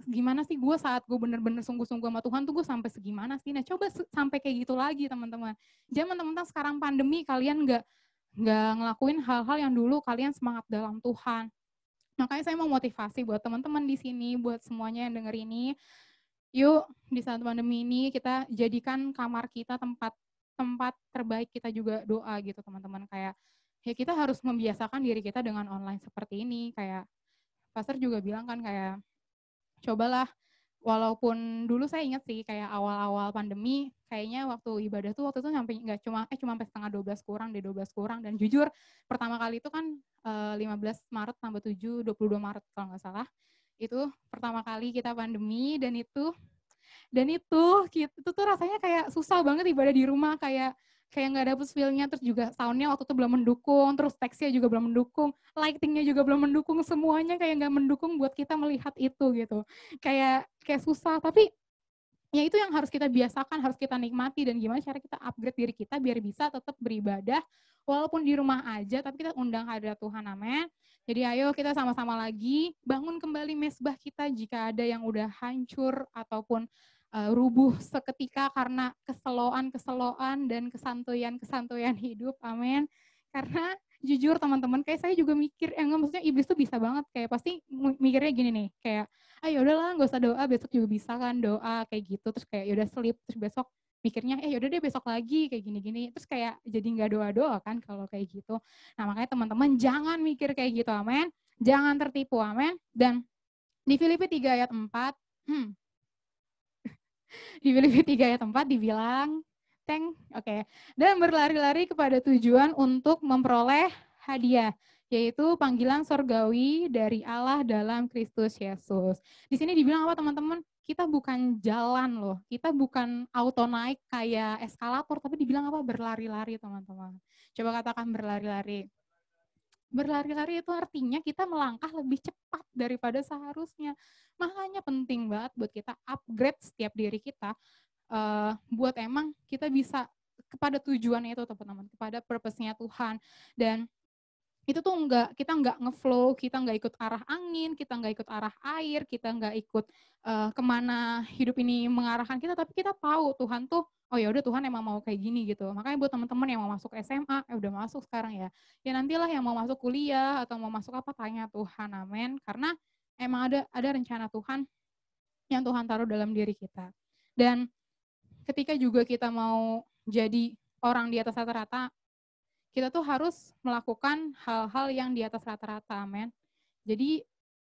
Speaker 2: gimana sih gue saat gue bener-bener sungguh-sungguh sama Tuhan tuh gue sampai segimana sih. Nah coba sampai kayak gitu lagi teman-teman. Jangan teman-teman sekarang pandemi kalian nggak ngelakuin hal-hal yang dulu kalian semangat dalam Tuhan. Makanya saya mau motivasi buat teman-teman di sini, buat semuanya yang denger ini. Yuk di saat pandemi ini kita jadikan kamar kita tempat terbaik kita juga doa gitu teman-teman. Kayak ya kita harus membiasakan diri kita dengan online seperti ini. Kayak Pastor juga bilang kan kayak cobalah, walaupun dulu saya ingat sih kayak awal-awal pandemi kayaknya waktu ibadah tuh waktu itu sampai nggak cuma sampai setengah 12 kurang, dan jujur pertama kali itu kan 15 Maret tambah 7 22 Maret kalau nggak salah, itu pertama kali kita pandemi, dan itu tuh rasanya kayak susah banget ibadah di rumah, kayak nggak dapet feel-nya, terus juga sound-nya waktu itu belum mendukung, terus teksnya juga belum mendukung, lighting-nya juga belum mendukung, semuanya kayak nggak mendukung buat kita melihat itu gitu. Kayak susah, tapi ya itu yang harus kita biasakan, harus kita nikmati, dan gimana cara kita upgrade diri kita biar bisa tetap beribadah walaupun di rumah aja, tapi kita undang hadirat Tuhan, amin. Jadi ayo kita sama-sama lagi bangun kembali mesbah kita jika ada yang udah hancur ataupun rubuh seketika karena keseloan dan kesantuyan hidup, amin. Karena jujur teman-teman, kayak saya juga mikir, maksudnya iblis tuh bisa banget, kayak pasti mikirnya gini nih, kayak ayo udahlah nggak usah doa, besok juga bisa kan doa kayak gitu, terus kayak yaudah sleep, terus besok mikirnya yaudah deh besok lagi kayak gini-gini, terus kayak jadi nggak doa-doa kan kalau kayak gitu. Nah makanya teman-teman jangan mikir kayak gitu, amin. Jangan tertipu, amin. Dan di Filipi 3 ayat 4 di Filipi 3 ayat 4 dibilang, Oke. Dan berlari-lari kepada tujuan untuk memperoleh hadiah, yaitu panggilan sorgawi dari Allah dalam Kristus Yesus. Di sini dibilang apa teman-teman? Kita bukan jalan loh, kita bukan auto naik kayak eskalator, tapi dibilang apa? Berlari-lari teman-teman. Coba katakan berlari-lari. Berlari-lari itu artinya kita melangkah lebih cepat daripada seharusnya. Makanya penting banget buat kita upgrade setiap diri kita, buat emang kita bisa kepada tujuannya itu teman-teman, kepada purpose-nya Tuhan. Dan itu tuh kita nggak ngeflow, kita nggak ikut arah angin, kita nggak ikut arah air, kita nggak ikut kemana hidup ini mengarahkan kita, tapi kita tahu Tuhan tuh, oh ya udah Tuhan emang mau kayak gini gitu. Makanya buat teman-teman yang mau masuk SMA, udah masuk sekarang ya nantilah yang mau masuk kuliah atau mau masuk apa, tanya Tuhan, amin. Karena emang ada rencana Tuhan yang Tuhan taruh dalam diri kita. Dan ketika juga kita mau jadi orang di atas rata-rata, kita tuh harus melakukan hal-hal yang di atas rata-rata, amin. Jadi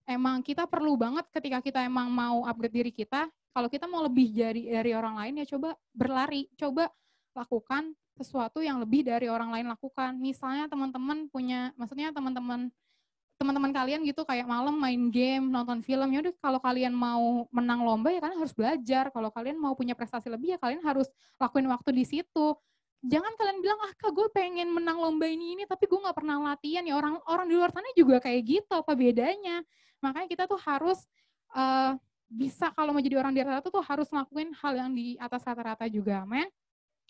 Speaker 2: emang kita perlu banget ketika kita emang mau upgrade diri kita, kalau kita mau lebih dari orang lain ya coba berlari, coba lakukan sesuatu yang lebih dari orang lain lakukan. Misalnya teman-teman punya, maksudnya teman-teman kalian gitu kayak malam main game, nonton film, ya udah kalau kalian mau menang lomba ya kalian harus belajar. Kalau kalian mau punya prestasi lebih ya kalian harus lakuin waktu di situ. Jangan kalian bilang, Kak gue pengen menang lomba ini tapi gue gak pernah latihan. Ya orang di luar sana juga kayak gitu, apa bedanya? Makanya kita tuh harus bisa kalau mau jadi orang di rata-rata tuh harus ngelakuin hal yang di atas rata-rata juga, men.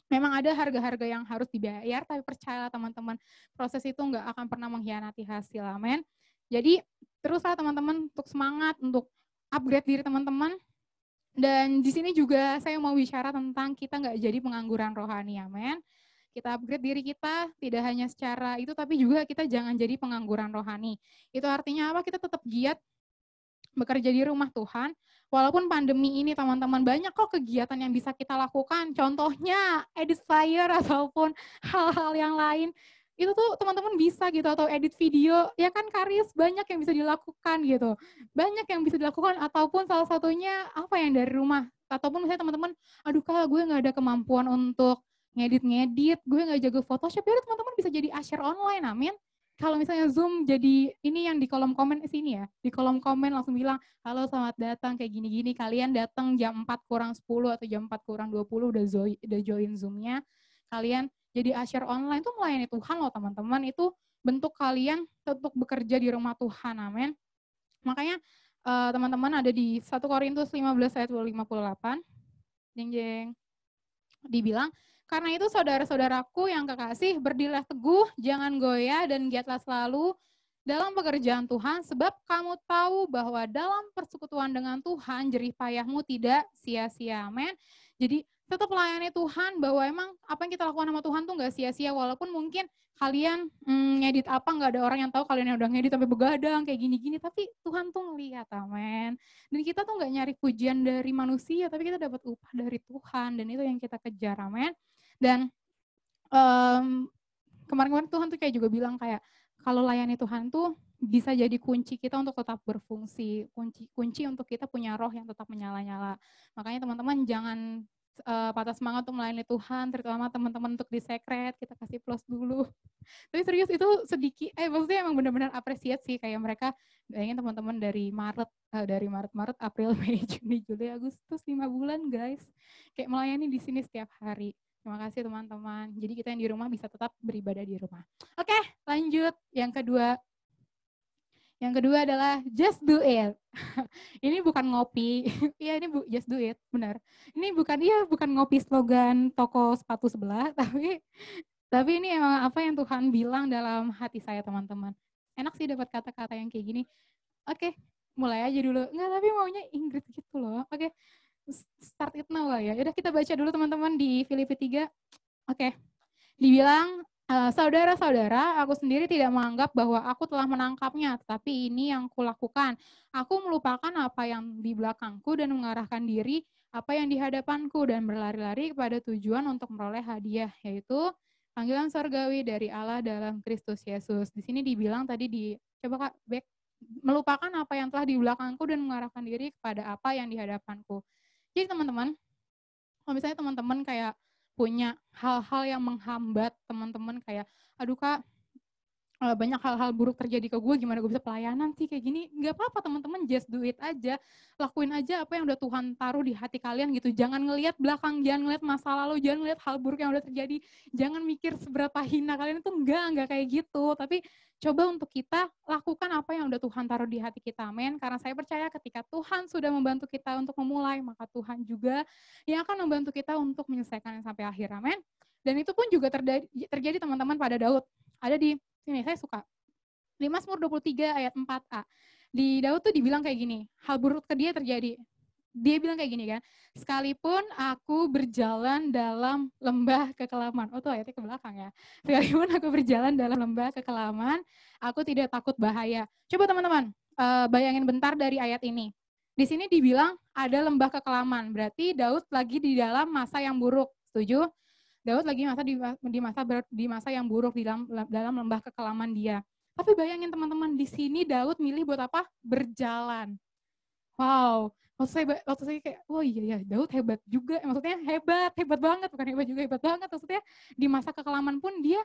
Speaker 2: Memang ada harga-harga yang harus dibayar, tapi percayalah teman-teman, proses itu nggak akan pernah mengkhianati hasil, amin. Jadi teruslah teman-teman untuk semangat, untuk upgrade diri teman-teman. Dan di sini juga saya mau bicara tentang kita nggak jadi pengangguran rohani, amin. Kita upgrade diri kita, tidak hanya secara itu, tapi juga kita jangan jadi pengangguran rohani. Itu artinya apa? Kita tetap giat bekerja di rumah Tuhan. Walaupun pandemi ini teman-teman banyak kok kegiatan yang bisa kita lakukan. Contohnya edit flyer ataupun hal-hal yang lain. Itu tuh teman-teman bisa gitu, atau edit video, ya kan Karis, banyak yang bisa dilakukan gitu. Banyak yang bisa dilakukan, ataupun salah satunya apa yang dari rumah. Ataupun misalnya teman-teman, aduh Kak gue gak ada kemampuan untuk ngedit, gue gak jago Photoshop, ya teman-teman bisa jadi usher online, amin. Kalau misalnya Zoom jadi ini yang di kolom komen sini ya, di kolom komen langsung bilang, halo selamat datang kayak gini-gini, kalian datang jam 4:10 atau jam 4:20 udah join Zoom-nya, kalian jadi usher online tuh melayani Tuhan loh teman-teman, itu bentuk kalian untuk bekerja di rumah Tuhan, amin. Makanya teman-teman ada di 1 Korintus 15 ayat 58, jeng-jeng, dibilang, karena itu saudara-saudaraku yang kekasih, berdirilah teguh, jangan goyah dan giatlah selalu dalam pekerjaan Tuhan, sebab kamu tahu bahwa dalam persekutuan dengan Tuhan, jerih payahmu tidak sia-sia. Amin. Jadi tetap layani Tuhan, bahwa emang apa yang kita lakukan sama Tuhan tuh nggak sia-sia, walaupun mungkin kalian ngedit apa, nggak ada orang yang tahu kalian yang udah ngedit sampai begadang, kayak gini-gini, tapi Tuhan tuh ngelihat, amin. Dan kita tuh nggak nyari pujian dari manusia, tapi kita dapat upah dari Tuhan, dan itu yang kita kejar, amin. Dan kemarin-kemarin Tuhan tuh kayak juga bilang kayak, kalau layani Tuhan tuh bisa jadi kunci kita untuk tetap berfungsi, kunci untuk kita punya roh yang tetap menyala-nyala. Makanya teman-teman jangan patah semangat untuk melayani Tuhan, terutama teman-teman untuk di sekret, kita kasih plus dulu. Tapi serius itu sedikit, maksudnya emang benar-benar apresiasi sih, kayak mereka, bayangin teman-teman dari Maret, April, Mei, Juni, Juli, Agustus, 5 bulan guys, kayak melayani di sini setiap hari. Terima kasih teman-teman. Jadi kita yang di rumah bisa tetap beribadah di rumah. Oke, lanjut. Yang kedua adalah just do it. Ini bukan ngopi. Iya, ini just do it, benar. Ini bukan ngopi slogan toko sepatu sebelah, tapi ini emang apa yang Tuhan bilang dalam hati saya, teman-teman. Enak sih dapat kata-kata yang kayak gini. Oke, mulai aja dulu. Enggak, tapi maunya Ingrid gitu loh. Oke. Start it now lah ya. Udah kita baca dulu teman-teman di Filipi 3. Oke. Dibilang, saudara-saudara, aku sendiri tidak menganggap bahwa aku telah menangkapnya, tetapi ini yang kulakukan. Aku melupakan apa yang di belakangku dan mengarahkan diri apa yang di hadapanku dan berlari-lari kepada tujuan untuk meroleh hadiah, yaitu panggilan surgawi dari Allah dalam Kristus Yesus. Di sini dibilang tadi coba Kak, back, melupakan apa yang telah di belakangku dan mengarahkan diri kepada apa yang di hadapanku. Jadi teman-teman, kalau misalnya teman-teman kayak punya hal-hal yang menghambat teman-teman kayak, aduh Kak, banyak hal-hal buruk terjadi ke gue, gimana gue bisa pelayanan sih kayak gini. Nggak apa-apa teman-teman, just do it aja. Lakuin aja apa yang udah Tuhan taruh di hati kalian gitu. Jangan ngelihat belakang, jangan ngelihat masa lalu, jangan ngelihat hal buruk yang udah terjadi. Jangan mikir seberapa hina kalian, itu enggak kayak gitu. Tapi coba untuk kita lakukan apa yang udah Tuhan taruh di hati kita, amin. Karena saya percaya ketika Tuhan sudah membantu kita untuk memulai, maka Tuhan juga yang akan membantu kita untuk menyelesaikan sampai akhir, amin. Dan itu pun juga terjadi teman-teman pada Daud. Ada di sini, saya suka. Di Mazmur 23 ayat 4a. Di Daud tuh dibilang kayak gini, hal buruk ke dia terjadi. Dia bilang kayak gini kan, sekalipun aku berjalan dalam lembah kekelaman. Oh tuh ayatnya ke belakang ya. Sekalipun aku berjalan dalam lembah kekelaman, aku tidak takut bahaya. Coba teman-teman, bayangin bentar dari ayat ini. Di sini dibilang ada lembah kekelaman, berarti Daud lagi di dalam masa yang buruk. Setuju? Daud lagi di masa yang buruk di dalam lembah kekelaman dia. Tapi bayangin teman-teman, di sini Daud milih buat apa? Berjalan. Wow, waktu saya kayak, oh iya ya, Daud hebat juga. Maksudnya hebat banget, bukan hebat juga, hebat banget. Maksudnya di masa kekelaman pun dia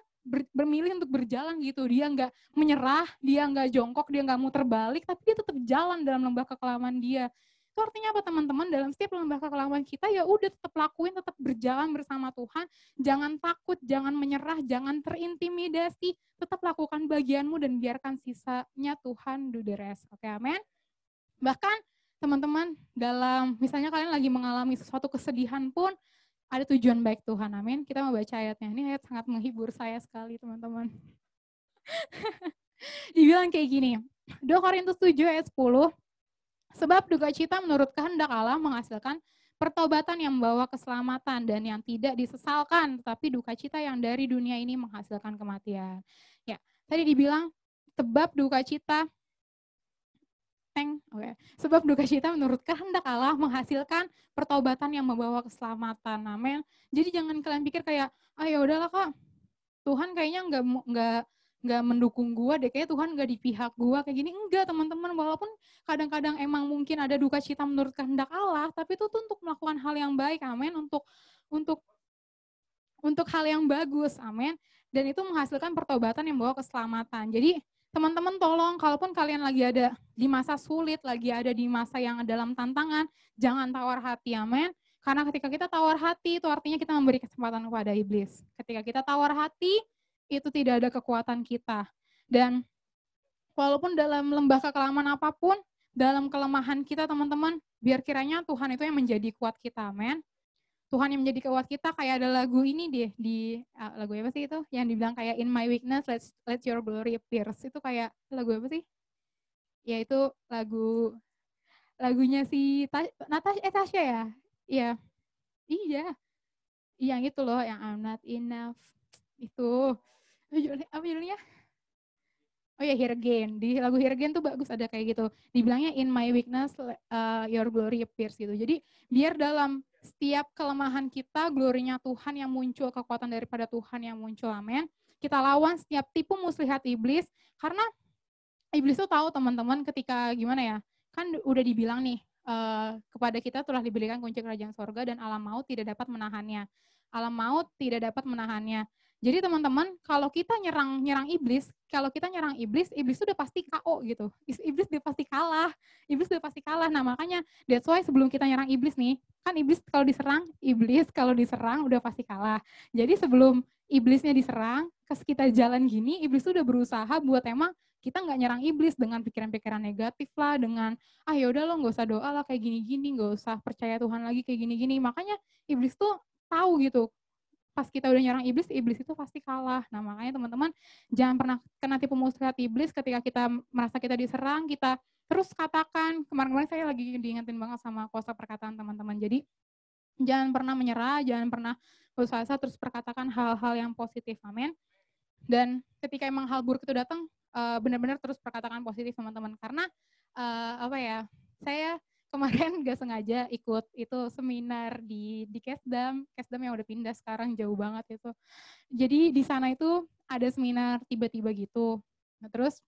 Speaker 2: bermilih untuk berjalan gitu. Dia nggak menyerah, dia nggak jongkok, dia nggak muter balik, tapi dia tetap jalan dalam lembah kekelaman dia. Itu artinya apa teman-teman? Dalam setiap lembah kekelaman kita ya udah tetap lakuin, tetap berjalan bersama Tuhan. Jangan takut, jangan menyerah, jangan terintimidasi. Tetap lakukan bagianmu dan biarkan sisanya Tuhan do the rest. Oke, amin. Bahkan teman-teman, dalam misalnya kalian lagi mengalami sesuatu kesedihan pun ada tujuan baik Tuhan, amin. Kita mau baca ayatnya, ini ayat sangat menghibur saya sekali teman-teman. Dibilang kayak gini, 2 Korintus 7 ayat 10, sebab duka cita menurut kehendak Allah menghasilkan pertobatan yang membawa keselamatan dan yang tidak disesalkan, tetapi duka cita yang dari dunia ini menghasilkan kematian. Ya, tadi dibilang sebab duka cita sebab duka cita menurut kehendak Allah menghasilkan pertobatan yang membawa keselamatan. Amin. Jadi jangan kalian pikir kayak, ya udahlah Kak, Tuhan kayaknya nggak mendukung gua deh, kayak Tuhan nggak di pihak gua kayak gini. Enggak teman-teman, walaupun kadang-kadang emang mungkin ada duka cita menurut kehendak Allah, tapi itu tuh untuk melakukan hal yang baik, amin, untuk hal yang bagus, amin. Dan itu menghasilkan pertobatan yang membawa keselamatan. Jadi teman-teman tolong, kalaupun kalian lagi ada di masa sulit, lagi ada di masa yang dalam tantangan, jangan tawar hati, amin. Karena ketika kita tawar hati, itu artinya kita memberi kesempatan kepada iblis. Ketika kita tawar hati, itu tidak ada kekuatan kita. Dan walaupun dalam lembah kekelaman apapun, dalam kelemahan kita teman-teman, biar kiranya Tuhan itu yang menjadi kuat kita, amin. Tuhan yang menjadi kuat kita, kayak ada lagu ini deh, lagu apa sih itu? Yang dibilang kayak in my weakness, let your glory appear. Itu kayak lagu apa sih? Ya itu lagunya si Tasya ya? Iya. Iya. Yang itu loh, yang I'm not enough. Itu. Apa judulnya? Oh ya, Here Again. Di lagu Here Again tuh bagus, ada kayak gitu. Dibilangnya in my weakness, your glory appears gitu. Jadi biar dalam setiap kelemahan kita, glorinya Tuhan yang muncul, kekuatan daripada Tuhan yang muncul, amin. Kita lawan setiap tipu muslihat iblis, karena iblis tuh tahu teman-teman ketika gimana ya, kan udah dibilang nih, kepada kita telah diberikan kunci kerajaan sorga dan alam maut tidak dapat menahannya. Alam maut tidak dapat menahannya. Jadi teman-teman, kalau kita nyerang iblis, iblis sudah pasti KO gitu. Iblis udah pasti kalah. Iblis udah pasti kalah. Nah, makanya that's why sebelum kita nyerang iblis nih, kan iblis kalau diserang udah pasti kalah. Jadi sebelum iblisnya diserang, pas kita jalan gini, iblis udah berusaha buat emang kita nggak nyerang iblis dengan pikiran-pikiran negatif lah, dengan ya udah lo nggak usah doa lah kayak gini-gini, nggak usah percaya Tuhan lagi kayak gini-gini. Makanya iblis tuh tahu gitu, pas kita udah nyerang iblis itu pasti kalah. Nah makanya teman-teman jangan pernah kena tipu muslihat iblis. Ketika kita merasa kita diserang, kita terus katakan, kemarin-kemarin saya lagi diingetin banget sama kuasa perkataan teman-teman. Jadi jangan pernah menyerah, jangan pernah putus asa, terus perkatakan hal-hal yang positif, amin. Dan ketika emang hal buruk itu datang, benar-benar terus perkatakan positif teman-teman. Karena saya kemarin gak sengaja ikut itu seminar di Kesdam yang udah pindah sekarang, jauh banget itu. Jadi di sana itu ada seminar tiba-tiba gitu. Nah, terus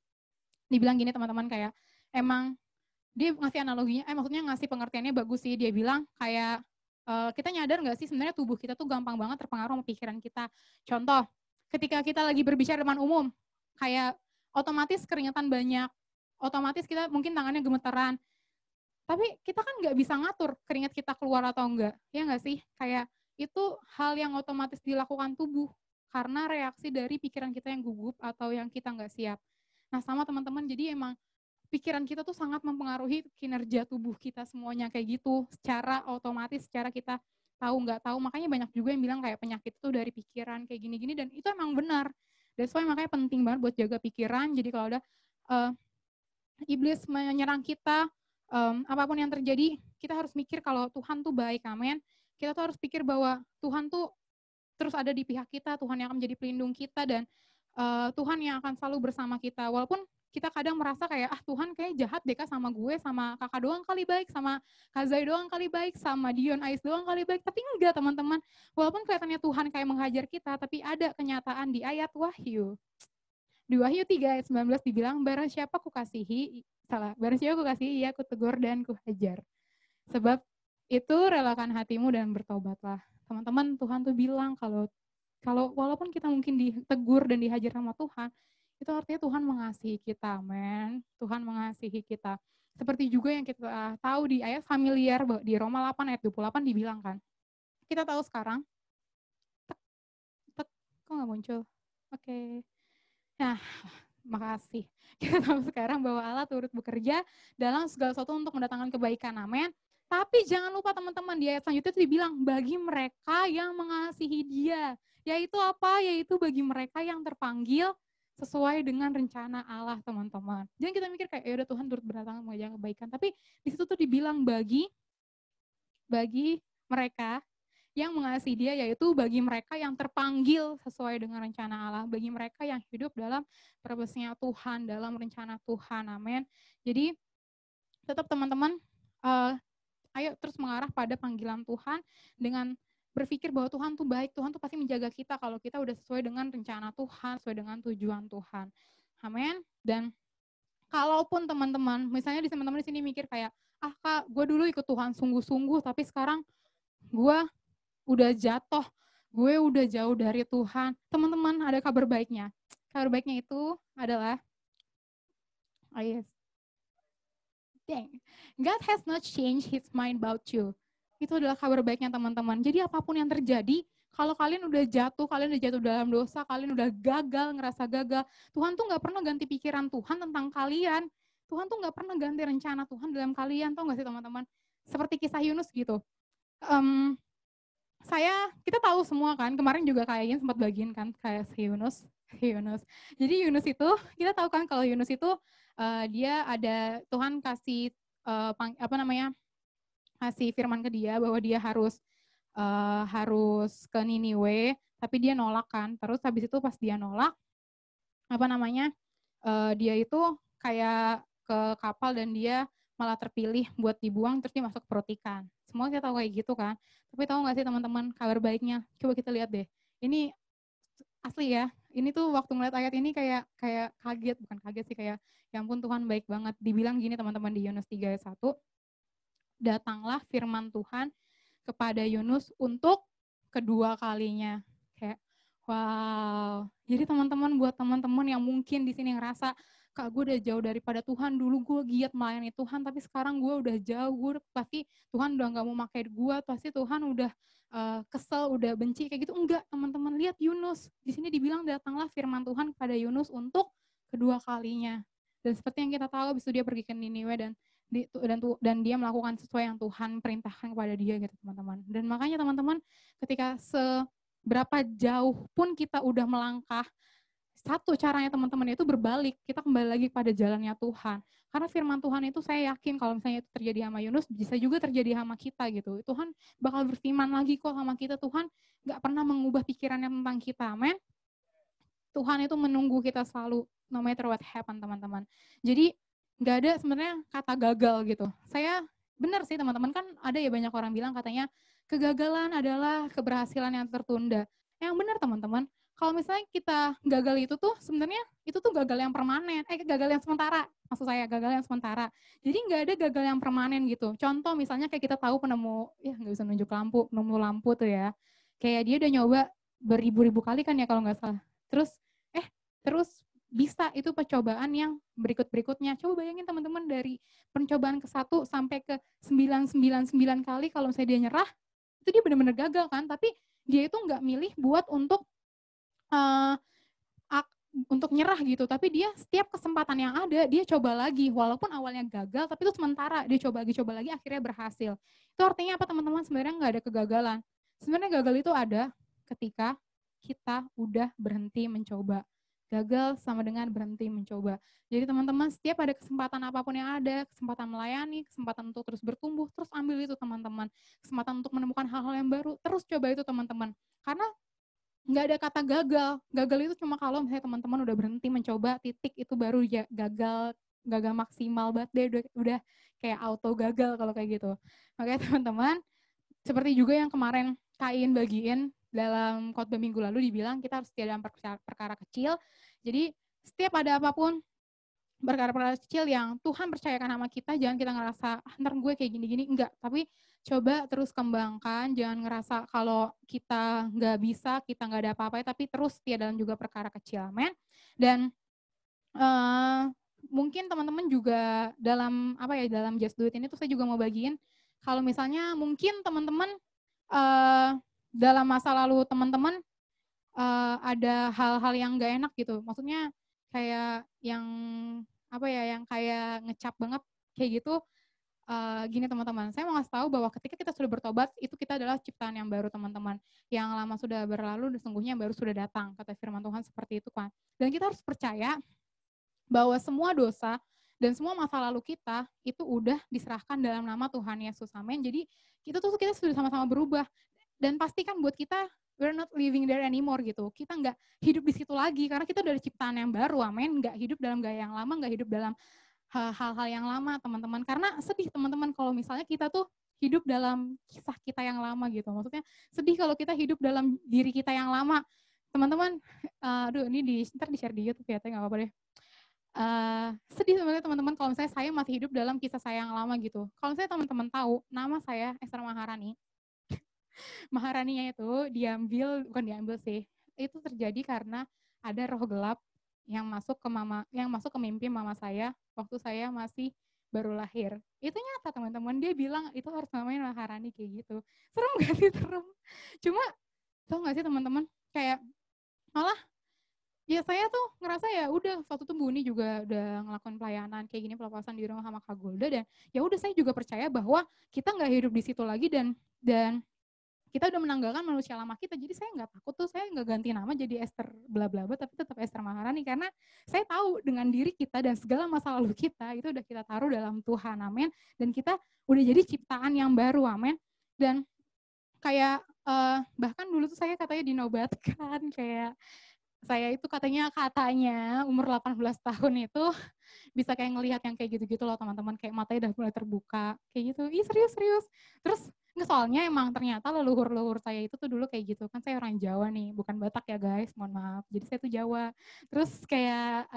Speaker 2: dibilang gini teman-teman, kayak emang dia ngasih analoginya, maksudnya ngasih pengertiannya bagus sih. Dia bilang kayak kita nyadar nggak sih sebenarnya tubuh kita tuh gampang banget terpengaruh sama pikiran kita. Contoh, ketika kita lagi berbicara depan umum, kayak otomatis keringetan banyak, otomatis kita mungkin tangannya gemeteran. Tapi kita kan nggak bisa ngatur keringat kita keluar atau enggak, ya nggak sih? Kayak itu hal yang otomatis dilakukan tubuh karena reaksi dari pikiran kita yang gugup atau yang kita nggak siap. Nah sama teman-teman, jadi emang pikiran kita tuh sangat mempengaruhi kinerja tubuh kita semuanya kayak gitu, secara otomatis, secara kita tahu nggak tahu. Makanya banyak juga yang bilang kayak penyakit itu dari pikiran kayak gini-gini, dan itu emang benar. That's why makanya penting banget buat jaga pikiran. Jadi kalau ada iblis menyerang kita, apapun yang terjadi, kita harus mikir kalau Tuhan tuh baik, amin. Kita tuh harus pikir bahwa Tuhan tuh terus ada di pihak kita, Tuhan yang akan menjadi pelindung kita, dan Tuhan yang akan selalu bersama kita. Walaupun kita kadang merasa kayak, Tuhan kayak jahat deh Kak sama gue, sama kakak doang kali baik, sama Kak Zai doang kali baik, sama Dion Ais doang kali baik. Tapi enggak teman-teman, walaupun kelihatannya Tuhan kayak menghajar kita, tapi ada kenyataan di ayat Wahyu. Di Wahyu 3 ayat 19 dibilang, barang siapa ku kasihi, ia ku tegur dan ku hajar. Sebab itu relakan hatimu dan bertobatlah. Teman-teman, Tuhan tuh bilang kalau walaupun kita mungkin ditegur dan dihajar sama Tuhan, itu artinya Tuhan mengasihi kita, men. Tuhan mengasihi kita. Seperti juga yang kita tahu di ayat familiar di Roma 8 ayat 28 dibilang kan. Kita tahu sekarang, kok nggak muncul? Oke. Nah, makasih. Kita tahu sekarang bahwa Allah turut bekerja dalam segala sesuatu untuk mendatangkan kebaikan, amin. Tapi jangan lupa teman-teman, di ayat selanjutnya itu dibilang, bagi mereka yang mengasihi Dia. Yaitu apa? Yaitu bagi mereka yang terpanggil sesuai dengan rencana Allah, teman-teman. Jangan kita mikir kayak, ya udah Tuhan turut berdatang mengerjakan kebaikan. Tapi di situ tuh dibilang bagi mereka yang mengasihi Dia, yaitu bagi mereka yang terpanggil sesuai dengan rencana Allah, bagi mereka yang hidup dalam purpose-nya Tuhan, dalam rencana Tuhan, amin. Jadi tetap teman-teman, ayo terus mengarah pada panggilan Tuhan dengan berpikir bahwa Tuhan tuh baik, Tuhan tuh pasti menjaga kita kalau kita udah sesuai dengan rencana Tuhan, sesuai dengan tujuan Tuhan, amin. Dan kalaupun teman-teman, misalnya teman-teman di sini mikir kayak, Kak, gue dulu ikut Tuhan sungguh-sungguh, tapi sekarang gue udah jatuh, gue udah jauh dari Tuhan. Teman-teman, ada kabar baiknya. Kabar baiknya itu adalah, God has not changed His mind about you. Itu adalah kabar baiknya teman-teman. Jadi apapun yang terjadi, kalau kalian udah jatuh dalam dosa, kalian udah gagal, ngerasa gagal, Tuhan tuh gak pernah ganti pikiran Tuhan tentang kalian. Tuhan tuh gak pernah ganti rencana Tuhan dalam kalian, tau gak sih teman-teman? Seperti kisah Yunus gitu. Kita tahu semua kan, kemarin juga kayaknya sempat bagiin kan kayak Yunus. Jadi Yunus itu, kita tahu kan kalau Yunus itu dia ada Tuhan kasih kasih firman ke dia bahwa dia harus ke Niniwe, tapi dia nolak kan. Terus habis itu pas dia nolak, dia itu kayak ke kapal dan dia malah terpilih buat dibuang, terus dia masuk ke perut ikan. Semua kita tahu kayak gitu kan. Tapi tahu nggak sih teman-teman kabar baiknya? Coba kita lihat deh. Ini asli ya. Ini tuh waktu ngeliat ayat ini kayak kaget, bukan kaget sih, kayak ya ampun Tuhan baik banget. Dibilang gini teman-teman di Yunus 3 ayat 1. Datanglah firman Tuhan kepada Yunus untuk kedua kalinya. Kayak wow. Jadi teman-teman, buat teman-teman yang mungkin di sini ngerasa, Kak, gue udah jauh daripada Tuhan, dulu gue giat melayani Tuhan, tapi sekarang gue udah jauh, pasti Tuhan udah gak mau pakai gue, pasti Tuhan udah kesel, udah benci, kayak gitu. Enggak, teman-teman, lihat Yunus. Di sini dibilang datanglah firman Tuhan kepada Yunus untuk kedua kalinya. Dan seperti yang kita tahu, habis itu dia pergi ke Niniwe dan dia melakukan sesuai yang Tuhan perintahkan kepada dia gitu teman-teman. Dan makanya teman-teman, ketika seberapa jauh pun kita udah melangkah, satu caranya teman-teman itu berbalik, kita kembali lagi pada jalannya Tuhan. Karena firman Tuhan itu saya yakin kalau misalnya itu terjadi sama Yunus, bisa juga terjadi sama kita gitu. Tuhan bakal berfirman lagi kok sama kita, Tuhan gak pernah mengubah pikirannya tentang kita, amen. Tuhan itu menunggu kita selalu, no matter what happen teman-teman. Jadi gak ada sebenarnya kata gagal gitu. Saya benar sih teman-teman, kan ada ya banyak orang bilang katanya kegagalan adalah keberhasilan yang tertunda. Yang benar teman-teman, kalau misalnya kita gagal itu tuh sebenarnya itu tuh gagal yang permanen, gagal yang sementara, maksud saya gagal yang sementara. Jadi nggak ada gagal yang permanen gitu. Contoh misalnya kayak kita tahu penemu, ya nggak bisa nunjuk lampu, penemu lampu tuh ya, kayak dia udah nyoba beribu-ribu kali kan ya kalau nggak salah. Terus bisa itu percobaan yang berikut-berikutnya. Coba bayangin teman-teman dari pencobaan ke-1 sampai ke 999 kali kalau misalnya dia nyerah, itu dia benar-benar gagal kan, tapi dia itu nggak milih buat untuk nyerah gitu, tapi dia setiap kesempatan yang ada dia coba lagi, walaupun awalnya gagal tapi itu sementara, dia coba lagi akhirnya berhasil. Itu artinya apa teman-teman? Sebenarnya nggak ada kegagalan. Sebenarnya gagal itu ada ketika kita udah berhenti mencoba. Gagal sama dengan berhenti mencoba. Jadi teman-teman, setiap ada kesempatan apapun yang ada, kesempatan melayani, kesempatan untuk terus bertumbuh, terus ambil itu teman-teman. Kesempatan untuk menemukan hal-hal yang baru, terus coba itu teman-teman. Karena nggak ada kata gagal. Gagal itu cuma kalau misalnya teman-teman udah berhenti mencoba, titik itu baru ya gagal maksimal banget deh, udah kayak auto gagal kalau kayak gitu. Makanya teman-teman, seperti juga yang kemarin Kain bagiin dalam khotbah minggu lalu dibilang kita harus setia dalam perkara kecil. Jadi setiap ada apapun perkara-perkara kecil yang Tuhan percayakan sama kita, jangan kita ngerasa ntar gue kayak gini-gini, enggak. Tapi coba terus kembangkan, jangan ngerasa kalau kita nggak bisa, kita nggak ada apa-apa, tapi terus setia dalam juga perkara kecil, amen. Dan mungkin teman-teman juga dalam dalam Just Do It ini tuh saya juga mau bagiin, kalau misalnya mungkin teman-teman dalam masa lalu teman-teman ada hal-hal yang nggak enak gitu, maksudnya kayak yang yang kayak ngecap banget kayak gitu. Gini teman-teman, saya mau ngasih tahu bahwa ketika kita sudah bertobat, itu kita adalah ciptaan yang baru teman-teman. Yang lama sudah berlalu, sesungguhnya yang baru sudah datang. Kata firman Tuhan seperti itu kan. Dan kita harus percaya bahwa semua dosa dan semua masa lalu kita itu udah diserahkan dalam nama Tuhan Yesus. Amin. Jadi kita sudah sama-sama berubah. Dan pastikan buat kita, we're not living there anymore gitu. Kita nggak hidup di situ lagi, karena kita udah ada ciptaan yang baru. Amin. Nggak hidup dalam gaya yang lama, nggak hidup dalam hal-hal yang lama teman-teman, karena sedih teman-teman kalau misalnya kita tuh hidup dalam kisah kita yang lama gitu, maksudnya sedih kalau kita hidup dalam diri kita yang lama teman-teman. Ini ntar di share di YouTube ya, tapi nggak apa-apa deh. Sedih sebenarnya teman-teman kalau misalnya saya masih hidup dalam kisah saya yang lama gitu. Kalau misalnya teman-teman tahu nama saya Esther Maharani, Maharaninya itu bukan diambil sih, itu terjadi karena ada roh gelap yang masuk ke mimpi mama saya waktu saya masih baru lahir. Itu nyata teman-teman, dia bilang itu harus namanya Maharani kayak gitu. Serem gak sih? Serem. Cuma tau gak sih teman-teman, kayak malah ya saya tuh ngerasa ya udah, waktu itu Bu Uni juga udah ngelakuin pelayanan kayak gini, pelepasan di rumah sama Kak Golda, dan ya udah saya juga percaya bahwa kita nggak hidup di situ lagi, dan kita udah menanggalkan manusia lama kita. Jadi saya nggak takut tuh, saya nggak ganti nama jadi Esther bla bla bla, tapi tetap Esther Maharani, karena saya tahu dengan diri kita dan segala masa lalu kita itu udah kita taruh dalam Tuhan, amin. Dan kita udah jadi ciptaan yang baru, amin. Dan kayak bahkan dulu tuh saya katanya dinobatkan, kayak saya itu katanya umur 18 tahun itu bisa kayak ngelihat yang kayak gitu-gitu loh teman-teman, kayak matanya udah mulai terbuka kayak gitu. Ih serius. Terus nggak, soalnya emang ternyata leluhur saya itu tuh dulu kayak gitu kan. Saya orang Jawa nih, bukan Batak ya guys, mohon maaf. Jadi saya tuh Jawa. Terus kayak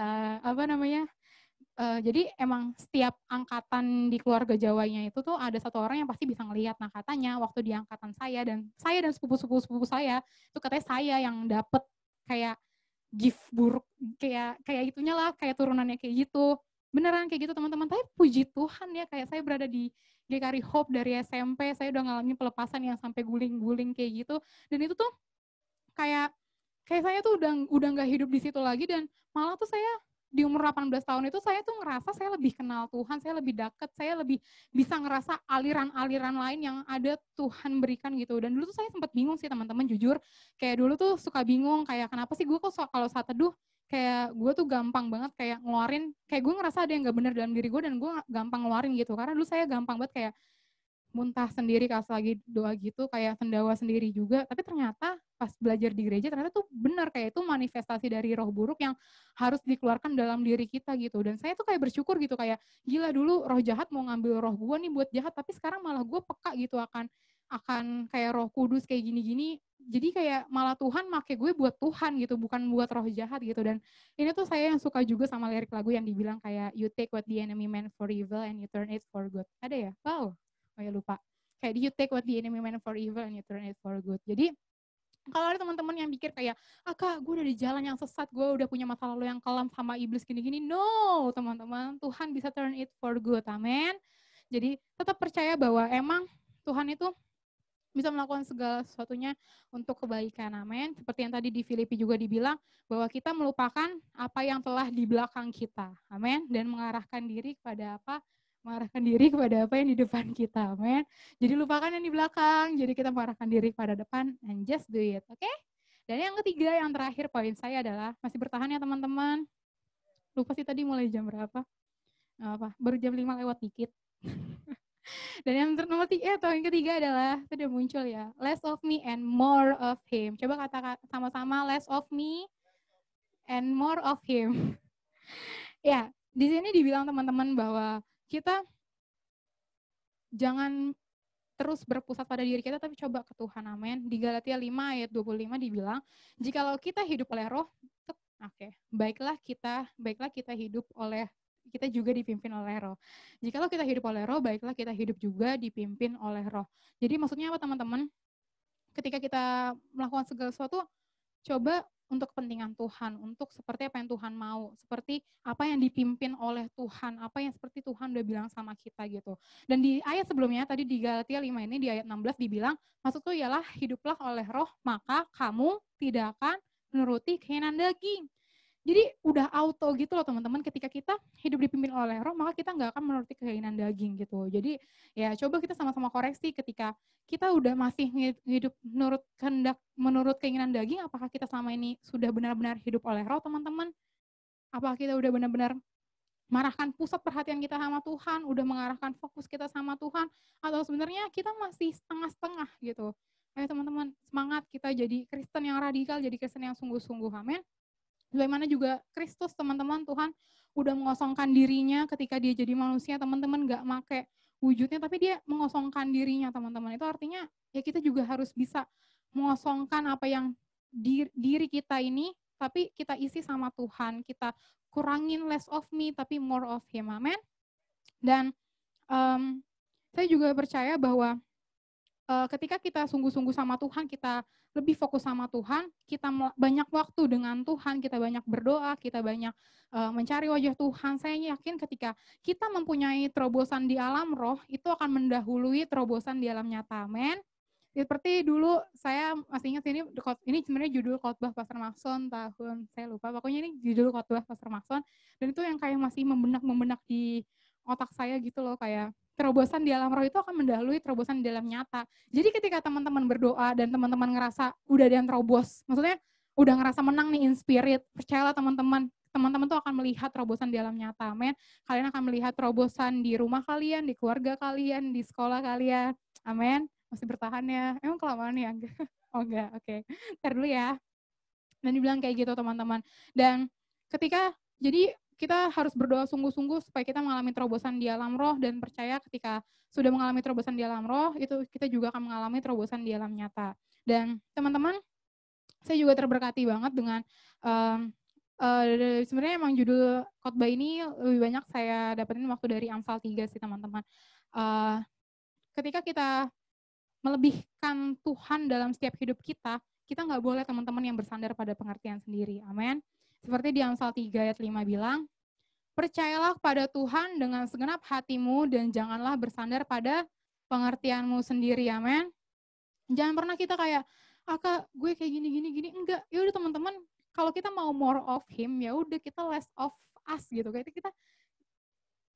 Speaker 2: jadi emang setiap angkatan di keluarga Jawanya itu tuh ada satu orang yang pasti bisa ngelihat. Nah katanya waktu di angkatan saya dan sepupu-sepupu saya itu katanya saya yang dapet kayak gift buruk, kayak itunya lah, kayak turunannya kayak gitu. Beneran kayak gitu teman-teman. Tapi puji Tuhan ya, kayak saya berada di GKRI Hope dari SMP, saya udah ngalamin pelepasan yang sampai guling-guling kayak gitu. Dan itu tuh kayak saya tuh udah nggak hidup di situ lagi, dan malah tuh saya di umur 18 tahun itu saya tuh ngerasa saya lebih kenal Tuhan, saya lebih dekat, saya lebih bisa ngerasa aliran-aliran lain yang ada Tuhan berikan gitu. Dan dulu tuh saya sempat bingung sih teman-teman, jujur. Kayak dulu tuh suka bingung, kayak kenapa sih gue kok kalau saat teduh, kayak gue tuh gampang banget kayak ngeluarin, kayak gue ngerasa ada yang gak benar dalam diri gue, dan gue gampang ngeluarin gitu. Karena dulu saya gampang banget kayak muntah sendiri pas lagi doa gitu, kayak sendawa sendiri juga. Tapi ternyata pas belajar di gereja ternyata tuh benar, kayak itu manifestasi dari roh buruk yang harus dikeluarkan dalam diri kita gitu. Dan saya tuh kayak bersyukur gitu, kayak gila dulu roh jahat mau ngambil roh gue nih buat jahat, tapi sekarang malah gue peka gitu akan akan kayak Roh Kudus kayak gini-gini, jadi kayak malah Tuhan make gue buat Tuhan gitu, bukan buat roh jahat gitu. Dan ini tuh saya yang suka juga sama lirik lagu yang dibilang kayak you take what the enemy meant for evil and you turn it for good. Ada ya? Wow, oh ya lupa. Kayak you take what the enemy meant for evil and you turn it for good. Jadi kalau ada teman-teman yang pikir kayak, Kak, gue udah di jalan yang sesat, gue udah punya masa lalu yang kelam sama iblis gini-gini. No, teman-teman, Tuhan bisa turn it for good, amin. Jadi tetap percaya bahwa emang Tuhan itu bisa melakukan segala sesuatunya untuk kebaikan, amin. Seperti yang tadi di Filipi juga dibilang, bahwa kita melupakan apa yang telah di belakang kita, amin. Dan mengarahkan diri kepada apa? Mengarahkan diri kepada apa yang di depan kita, amin. Jadi lupakan yang di belakang, jadi kita mengarahkan diri pada depan, and just do it, oke? Okay? Dan yang ketiga, yang terakhir poin saya adalah, masih bertahan ya teman-teman. Lupa sih tadi mulai jam berapa? Baru jam 5 lewat dikit. Dan yang nomor tiga, atau yang ketiga adalah, itu udah muncul ya, less of me and more of him. Coba kata sama-sama, less of me and more of him. Ya, di sini dibilang teman-teman bahwa kita jangan terus berpusat pada diri kita, tapi coba ke Tuhan, amin. Di Galatia 5 ayat 25 dibilang, jikalau kita hidup oleh roh, baiklah kita hidup oleh, kita juga dipimpin oleh roh. Jikalau kita hidup oleh roh, baiklah kita hidup juga dipimpin oleh roh. Jadi maksudnya apa teman-teman? Ketika kita melakukan segala sesuatu, coba untuk kepentingan Tuhan, untuk seperti apa yang Tuhan mau, seperti apa yang dipimpin oleh Tuhan, apa yang seperti Tuhan udah bilang sama kita gitu. Dan di ayat sebelumnya, tadi di Galatia 5 ini, di ayat 16 dibilang, maksudku ialah hiduplah oleh roh, maka kamu tidak akan menuruti keinginan daging. Jadi udah auto gitu loh teman-teman, ketika kita hidup dipimpin oleh roh, maka kita nggak akan menuruti keinginan daging gitu. Jadi ya coba kita sama-sama koreksi, ketika kita udah masih hidup menurut keinginan daging, apakah kita selama ini sudah benar-benar hidup oleh roh teman-teman? Apakah kita udah benar-benar marahkan pusat perhatian kita sama Tuhan, udah mengarahkan fokus kita sama Tuhan, atau sebenarnya kita masih setengah-setengah gitu. Ayo teman-teman, semangat kita jadi Kristen yang radikal, jadi Kristen yang sungguh-sungguh, amin. Bagaimana juga Kristus teman-teman, Tuhan udah mengosongkan dirinya ketika dia jadi manusia, teman-teman gak make wujudnya, tapi dia mengosongkan dirinya teman-teman. Itu artinya ya kita juga harus bisa mengosongkan apa yang diri kita ini, tapi kita isi sama Tuhan. Kita kurangin less of me, tapi more of him, amen. Dan saya juga percaya bahwa ketika kita sungguh-sungguh sama Tuhan, kita lebih fokus sama Tuhan, kita banyak waktu dengan Tuhan, kita banyak berdoa, kita banyak mencari wajah Tuhan. Saya yakin ketika kita mempunyai terobosan di alam roh, itu akan mendahului terobosan di alam nyata. Amin. Seperti dulu saya masih ingat ini sebenarnya judul khotbah Pastor Maxon tahun, saya lupa, pokoknya ini judul khotbah Pastor Maxon, dan itu yang kayak masih membenak di otak saya gitu loh, kayak terobosan di alam roh itu akan mendahului terobosan di dalam nyata. Jadi ketika teman-teman berdoa dan teman-teman ngerasa udah ada yang terobos, maksudnya udah ngerasa menang nih in spirit, percayalah teman-teman tuh akan melihat terobosan di alam nyata, amin. Kalian akan melihat terobosan di rumah kalian, di keluarga kalian, di sekolah kalian, amin. Masih bertahan ya, emang kelamaan ya? Oh enggak, oke. Ntar dulu ya. Dan dibilang kayak gitu teman-teman. Dan ketika, jadi kita harus berdoa sungguh-sungguh supaya kita mengalami terobosan di alam roh, dan percaya ketika sudah mengalami terobosan di alam roh, itu kita juga akan mengalami terobosan di alam nyata. Dan teman-teman, saya juga terberkati banget dengan sebenarnya emang judul khotbah ini lebih banyak saya dapetin waktu dari Amsal 3 sih teman-teman. Ketika kita melebihkan Tuhan dalam setiap hidup kita nggak boleh teman-teman yang bersandar pada pengertian sendiri. Amin. Seperti di Amsal 3 ayat 5 bilang, percayalah pada Tuhan dengan segenap hatimu dan janganlah bersandar pada pengertianmu sendiri. Amin. Jangan pernah kita kayak, Kak, gue kayak gini. Enggak, ya udah teman-teman, kalau kita mau more of him, ya udah kita less of us gitu. Kayak kita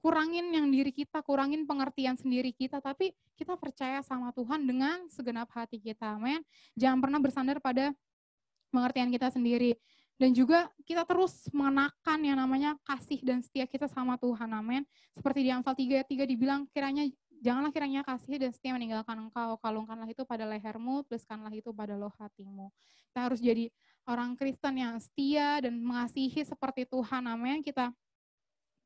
Speaker 2: kurangin yang diri kita, kurangin pengertian sendiri kita, tapi kita percaya sama Tuhan dengan segenap hati kita. Amin. Jangan pernah bersandar pada pengertian kita sendiri. Dan juga kita terus mengenakan yang namanya kasih dan setia kita sama Tuhan. Amin. Seperti di Amsal 3 ayat 3 dibilang, janganlah kiranya kasih dan setia meninggalkan engkau, kalungkanlah itu pada lehermu, tuliskanlah itu pada loh hatimu. Kita harus jadi orang Kristen yang setia dan mengasihi seperti Tuhan. Amin. Kita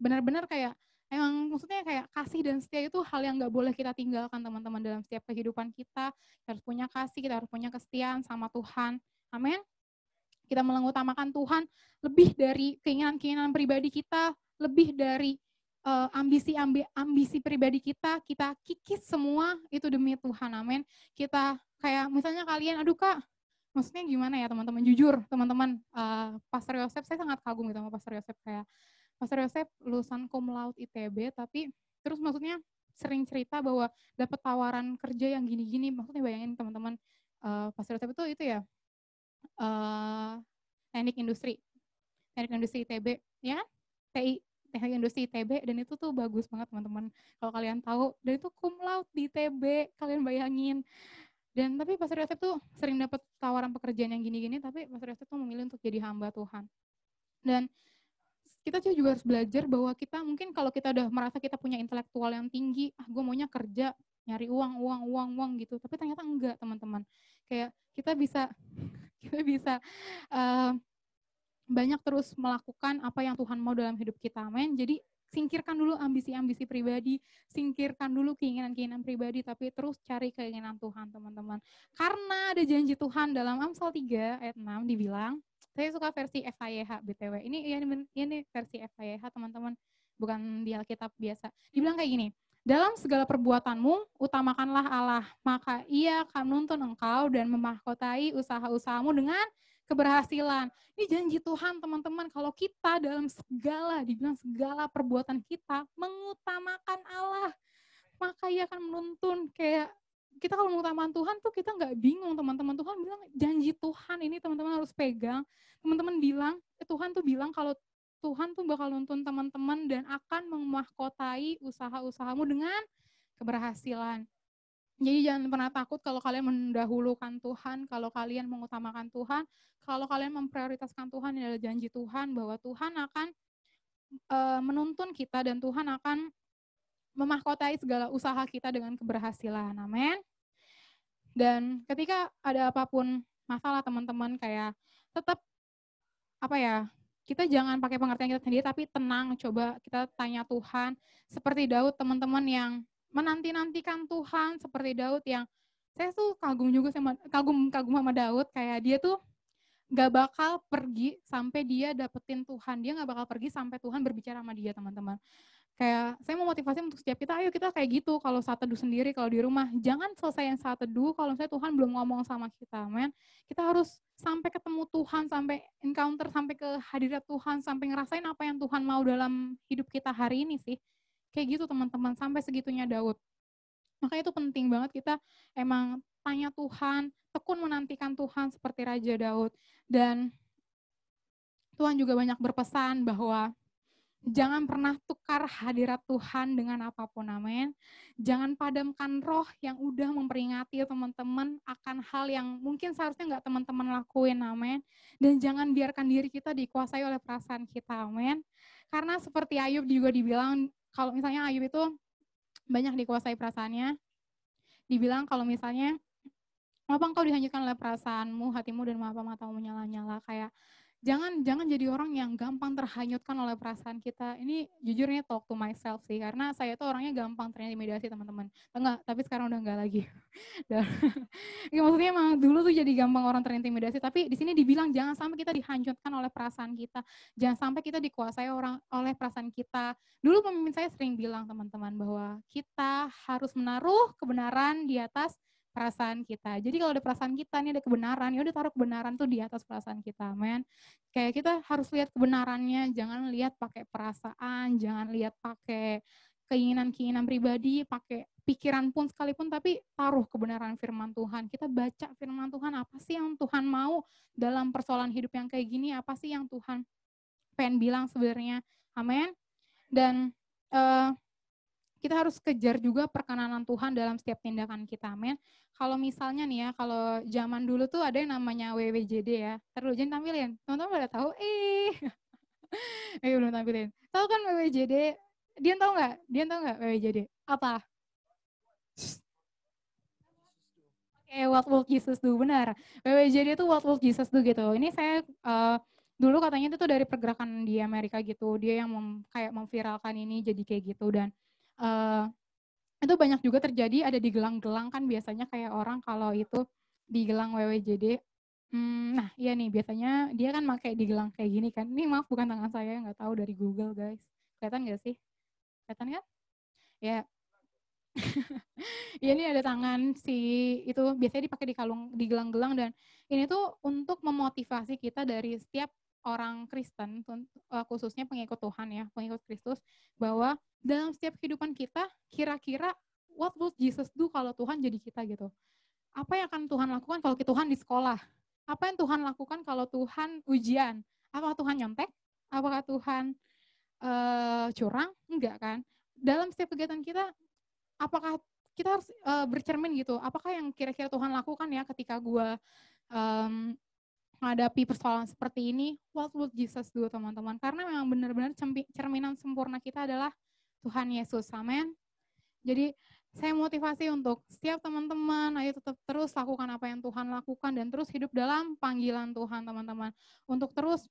Speaker 2: benar-benar kayak Emang maksudnya kayak kasih dan setia itu hal yang nggak boleh kita tinggalkan teman-teman dalam setiap kehidupan kita. Kita harus punya kasih, kita harus punya kesetiaan sama Tuhan. Amin. Kita mengutamakan Tuhan lebih dari keinginan-keinginan pribadi kita, lebih dari ambisi pribadi kita kikis semua itu demi Tuhan, amin. Kita kayak misalnya kalian, aduh Kak, maksudnya gimana ya teman-teman, jujur teman-teman, Pastor Yosef, saya sangat kagum gitu sama Pastor Yosef, kayak Pastor Yosef lulusan cum laude ITB, tapi terus maksudnya sering cerita bahwa dapat tawaran kerja yang gini-gini, maksudnya bayangin teman-teman, Pastor Yosef itu ya, teknik industri ITB, ya kan? Teknik industri ITB, dan itu tuh bagus banget teman-teman. Kalau kalian tahu, dan itu cum laude di ITB, kalian bayangin. Dan tapi Pastor Yosef tuh sering dapat tawaran pekerjaan yang gini-gini, tapi Pastor Yosef tuh memilih untuk jadi hamba Tuhan. Dan kita juga harus belajar bahwa kita mungkin kalau kita udah merasa kita punya intelektual yang tinggi, gue maunya kerja, nyari uang gitu. Tapi ternyata enggak, teman-teman. Kayak kita bisa banyak terus melakukan apa yang Tuhan mau dalam hidup kita, amin. Jadi singkirkan dulu ambisi-ambisi pribadi, singkirkan dulu keinginan-keinginan pribadi, tapi terus cari keinginan Tuhan, teman-teman. Karena ada janji Tuhan dalam Amsal 3 ayat 6 dibilang, saya suka versi FIYH BTW. Ini versi FIYH, teman-teman, bukan di Alkitab biasa. Dibilang kayak gini, dalam segala perbuatanmu, utamakanlah Allah, maka Ia akan menuntun engkau dan memahkotai usaha-usahamu dengan keberhasilan. Ini janji Tuhan, teman-teman, kalau kita dalam dibilang segala perbuatan kita mengutamakan Allah, maka Ia akan menuntun. Kayak kita kalau mengutamakan Tuhan tuh kita nggak bingung, teman-teman. Tuhan bilang janji Tuhan ini teman-teman harus pegang. Teman-teman bilang, Tuhan tuh bilang kalau Tuhan tuh bakal nuntun teman-teman dan akan memahkotai usaha-usahamu dengan keberhasilan. Jadi jangan pernah takut kalau kalian mendahulukan Tuhan, kalau kalian mengutamakan Tuhan, kalau kalian memprioritaskan Tuhan, ini adalah janji Tuhan bahwa Tuhan akan menuntun kita dan Tuhan akan memahkotai segala usaha kita dengan keberhasilan. Amin. Dan ketika ada apapun masalah, teman-teman, kayak tetap kita jangan pakai pengertian kita sendiri, tapi tenang, coba kita tanya Tuhan. Seperti Daud, teman-teman, yang menanti-nantikan Tuhan, seperti Daud yang saya tuh kagum sama Daud, kayak dia tuh gak bakal pergi sampai dia dapetin Tuhan, dia gak bakal pergi sampai Tuhan berbicara sama dia, teman-teman. Kayak saya mau motivasi untuk setiap kita, ayo kita kayak gitu, kalau saat teduh sendiri, kalau di rumah, jangan selesai yang saat teduh kalau misalnya Tuhan belum ngomong sama kita, men. Kita harus sampai ketemu Tuhan, sampai encounter, sampai ke hadirat Tuhan, sampai ngerasain apa yang Tuhan mau dalam hidup kita hari ini sih. Kayak gitu, teman-teman, sampai segitunya Daud. Makanya itu penting banget kita emang tanya Tuhan, tekun menantikan Tuhan seperti Raja Daud. Dan Tuhan juga banyak berpesan bahwa jangan pernah tukar hadirat Tuhan dengan apapun, amin. Jangan padamkan roh yang udah memperingati teman-teman akan hal yang mungkin seharusnya nggak teman-teman lakuin, amin. Dan jangan biarkan diri kita dikuasai oleh perasaan kita, amin. Karena seperti Ayub juga dibilang, kalau misalnya Ayub itu banyak dikuasai perasaannya, dibilang kalau misalnya, mengapa engkau dihanyutkan oleh perasaanmu, hatimu, dan mengapa matamu menyala-nyala, kayak Jangan jadi orang yang gampang terhanyutkan oleh perasaan kita. Ini jujurnya talk to myself sih, karena saya tuh orangnya gampang terintimidasi, teman-teman. Enggak, tapi sekarang udah enggak lagi. Ya, maksudnya emang dulu tuh jadi gampang orang terintimidasi, tapi di sini dibilang jangan sampai kita dihanyutkan oleh perasaan kita. Jangan sampai kita dikuasai oleh perasaan kita. Dulu pemimpin saya sering bilang, teman-teman, bahwa kita harus menaruh kebenaran di atas perasaan kita. Jadi kalau ada perasaan kita, ini ada kebenaran, ya udah taruh kebenaran tuh di atas perasaan kita, men. Kayak kita harus lihat kebenarannya, jangan lihat pakai perasaan, jangan lihat pakai keinginan pribadi, pakai pikiran pun sekalipun, tapi taruh kebenaran firman Tuhan. Kita baca firman Tuhan, apa sih yang Tuhan mau dalam persoalan hidup yang kayak gini, apa sih yang Tuhan pengen bilang sebenarnya, amin. Dan kita harus kejar juga perkenanan Tuhan dalam setiap tindakan kita, amin. Kalau misalnya nih ya, kalau zaman dulu tuh ada yang namanya WWJD ya. Terus jangan tampilin, teman-teman pada tahu? Belum tampilin. Tahu kan WWJD? Dia tahu nggak WWJD? Apa? Oke, What Will Jesus Do, benar. WWJD itu What Will Jesus Do gitu. Ini saya dulu katanya itu tuh dari pergerakan di Amerika gitu, dia yang kayak memviralkan ini jadi kayak gitu. Dan itu banyak juga terjadi, ada di gelang-gelang kan biasanya kayak orang kalau itu di gelang WWJD. Nah iya nih, biasanya dia kan pakai di gelang kayak gini kan. Ini maaf bukan tangan saya, nggak tahu, dari Google guys. Kelihatan nggak sih? Kelihatan kan? Ya. Ya ini ada tangan si itu biasanya dipakai di gelang-gelang, dan ini tuh untuk memotivasi kita dari setiap orang Kristen, khususnya pengikut Tuhan ya, pengikut Kristus, bahwa dalam setiap kehidupan kita, kira-kira what would Jesus do kalau Tuhan jadi kita gitu. Apa yang akan Tuhan lakukan kalau Tuhan di sekolah? Apa yang Tuhan lakukan kalau Tuhan ujian? Apakah Tuhan nyontek? Apakah Tuhan curang? Enggak kan? Dalam setiap kegiatan kita, apakah kita harus bercermin gitu, apakah yang kira-kira Tuhan lakukan ya ketika gue menghadapi persoalan seperti ini, what would Jesus do, teman-teman? Karena memang benar-benar cerminan sempurna kita adalah Tuhan Yesus, amin. Jadi saya motivasi untuk setiap teman-teman, ayo tetap terus lakukan apa yang Tuhan lakukan dan terus hidup dalam panggilan Tuhan, teman-teman. Untuk terus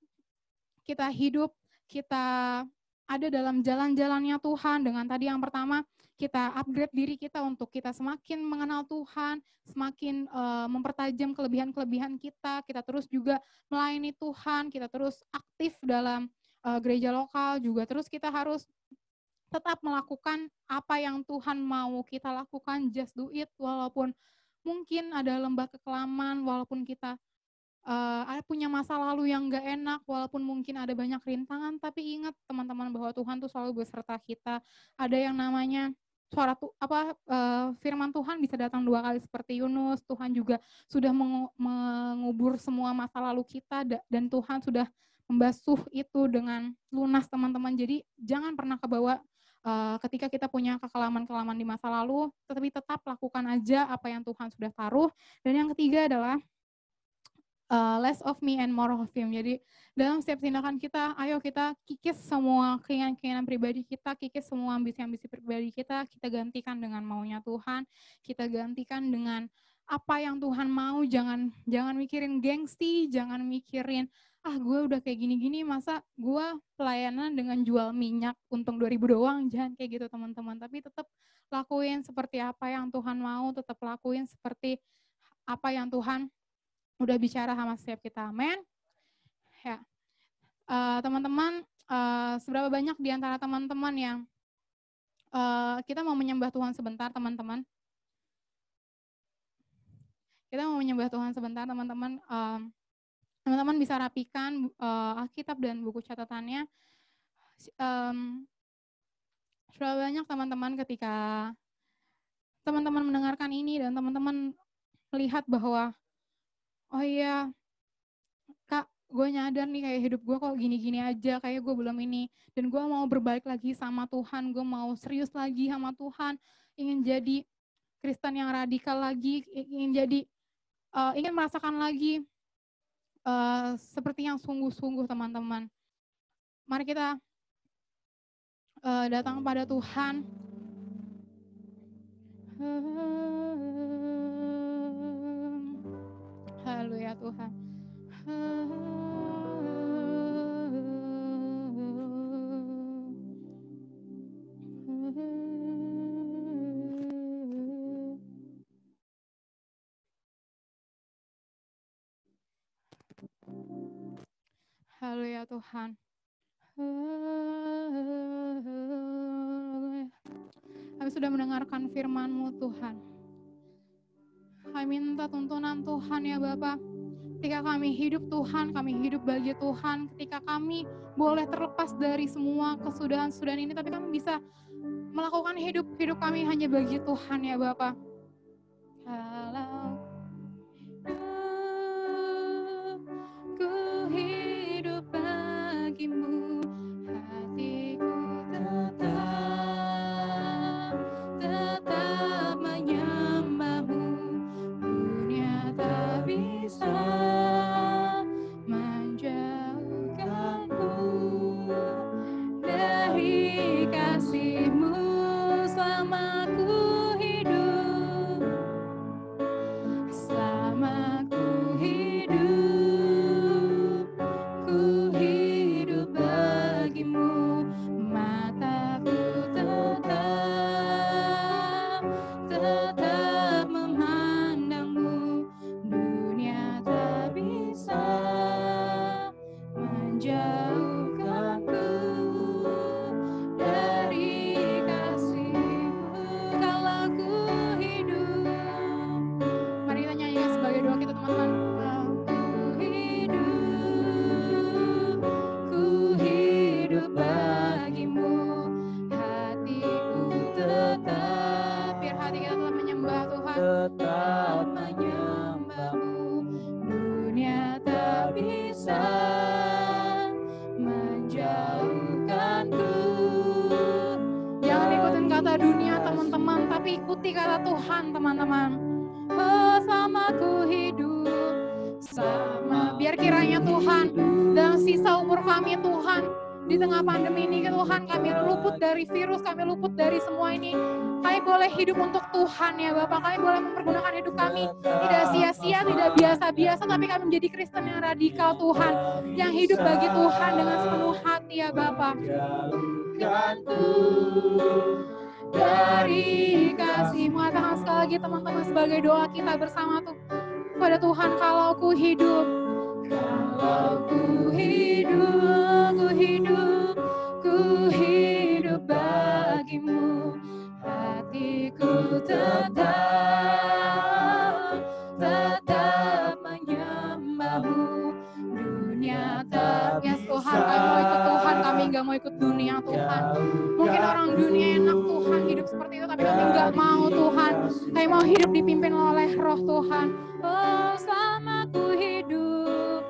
Speaker 2: kita hidup, kita ada dalam jalan-jalannya Tuhan. Dengan tadi yang pertama, kita upgrade diri kita untuk kita semakin mengenal Tuhan, semakin mempertajam kelebihan-kelebihan kita terus juga melayani Tuhan, kita terus aktif dalam gereja lokal juga, terus kita harus tetap melakukan apa yang Tuhan mau kita lakukan, just do it, walaupun mungkin ada lembah kekelaman, walaupun kita punya masa lalu yang gak enak, walaupun mungkin ada banyak rintangan, tapi ingat teman-teman bahwa Tuhan tuh selalu beserta kita. Ada yang namanya firman Tuhan bisa datang 2 kali seperti Yunus. Tuhan juga sudah mengubur semua masa lalu kita, dan Tuhan sudah membasuh itu dengan lunas, teman-teman. Jadi jangan pernah kebawa ketika kita punya kekelaman-kekelaman di masa lalu, tetapi tetap lakukan aja apa yang Tuhan sudah taruh. Dan yang ketiga adalah less of me and more of him. Jadi dalam setiap tindakan kita, ayo kita kikis semua keinginan-keinginan pribadi kita, kikis semua ambisi-ambisi pribadi kita gantikan dengan maunya Tuhan, kita gantikan dengan apa yang Tuhan mau. Jangan mikirin gengsi, jangan mikirin gue udah kayak gini-gini, masa gue pelayanan dengan jual minyak untung 2.000 doang. Jangan kayak gitu, teman-teman. Tapi tetap lakuin seperti apa yang Tuhan mau, tetap lakuin seperti apa yang Tuhan udah bicara sama setiap kita, amin. Ya, teman-teman, seberapa banyak di antara teman-teman yang kita mau menyembah Tuhan sebentar, teman-teman? Kita mau menyembah Tuhan sebentar, teman-teman. Teman-teman bisa rapikan Alkitab dan buku catatannya. Seberapa banyak teman-teman ketika teman-teman mendengarkan ini dan teman-teman melihat bahwa oh iya, Kak, gue nyadar nih kayak hidup gue kok gini-gini aja, kayak gue belum ini. Dan gue mau berbalik lagi sama Tuhan, gue mau serius lagi sama Tuhan, ingin jadi Kristen yang radikal lagi, ingin merasakan lagi seperti yang sungguh-sungguh, teman-teman. Mari kita datang kepada Tuhan. Haleluya Tuhan. Haleluya Tuhan. Kami sudah mendengarkan firman-Mu Tuhan. Kami minta tuntunan Tuhan ya Bapa. Ketika kami hidup Tuhan, kami hidup bagi Tuhan. Ketika kami boleh terlepas dari semua kesudahan-kesudahan ini, tapi kami bisa melakukan hidup kami hanya bagi Tuhan ya Bapa. Kalau ku hidup bagimu, hatiku tetap menyembahmu. Dunia tak bisa menjauhkanku dari kasih-Mu selama ku hidup. tetap menyembah-Mu. Dunia tak bisa menjauhkanku. Jangan ikutin kata dunia teman-teman, tapi ikuti kata Tuhan teman-teman. Oh, selama ku hidup, biar kiranya Tuhan dalam sisa umur kami Tuhan, di tengah pandemi ini Tuhan, kami luput dari virus, kami luput dari semua ini. Kami boleh hidup untuk Tuhan ya Bapak, kami boleh mempergunakan hidup kami tidak sia-sia, tidak biasa-biasa, tapi kami menjadi Kristen yang radikal Tuhan, yang hidup bagi Tuhan dengan sepenuh hati ya Bapak. Dari kasih, mengatakan sekali lagi teman-teman sebagai doa kita bersama tuh kepada Tuhan, kalau ku hidup bagimu, hatiku tetap menyembah-Mu. Dunia tak, yes Tuhan, kami mau ikut Tuhan, kami nggak mau ikut dunia Tuhan. Mungkin orang dunia enak Tuhan hidup seperti itu, tapi kami nggak mau Tuhan. Kami mau hidup dipimpin oleh Roh Tuhan. Oh, selama ku hidup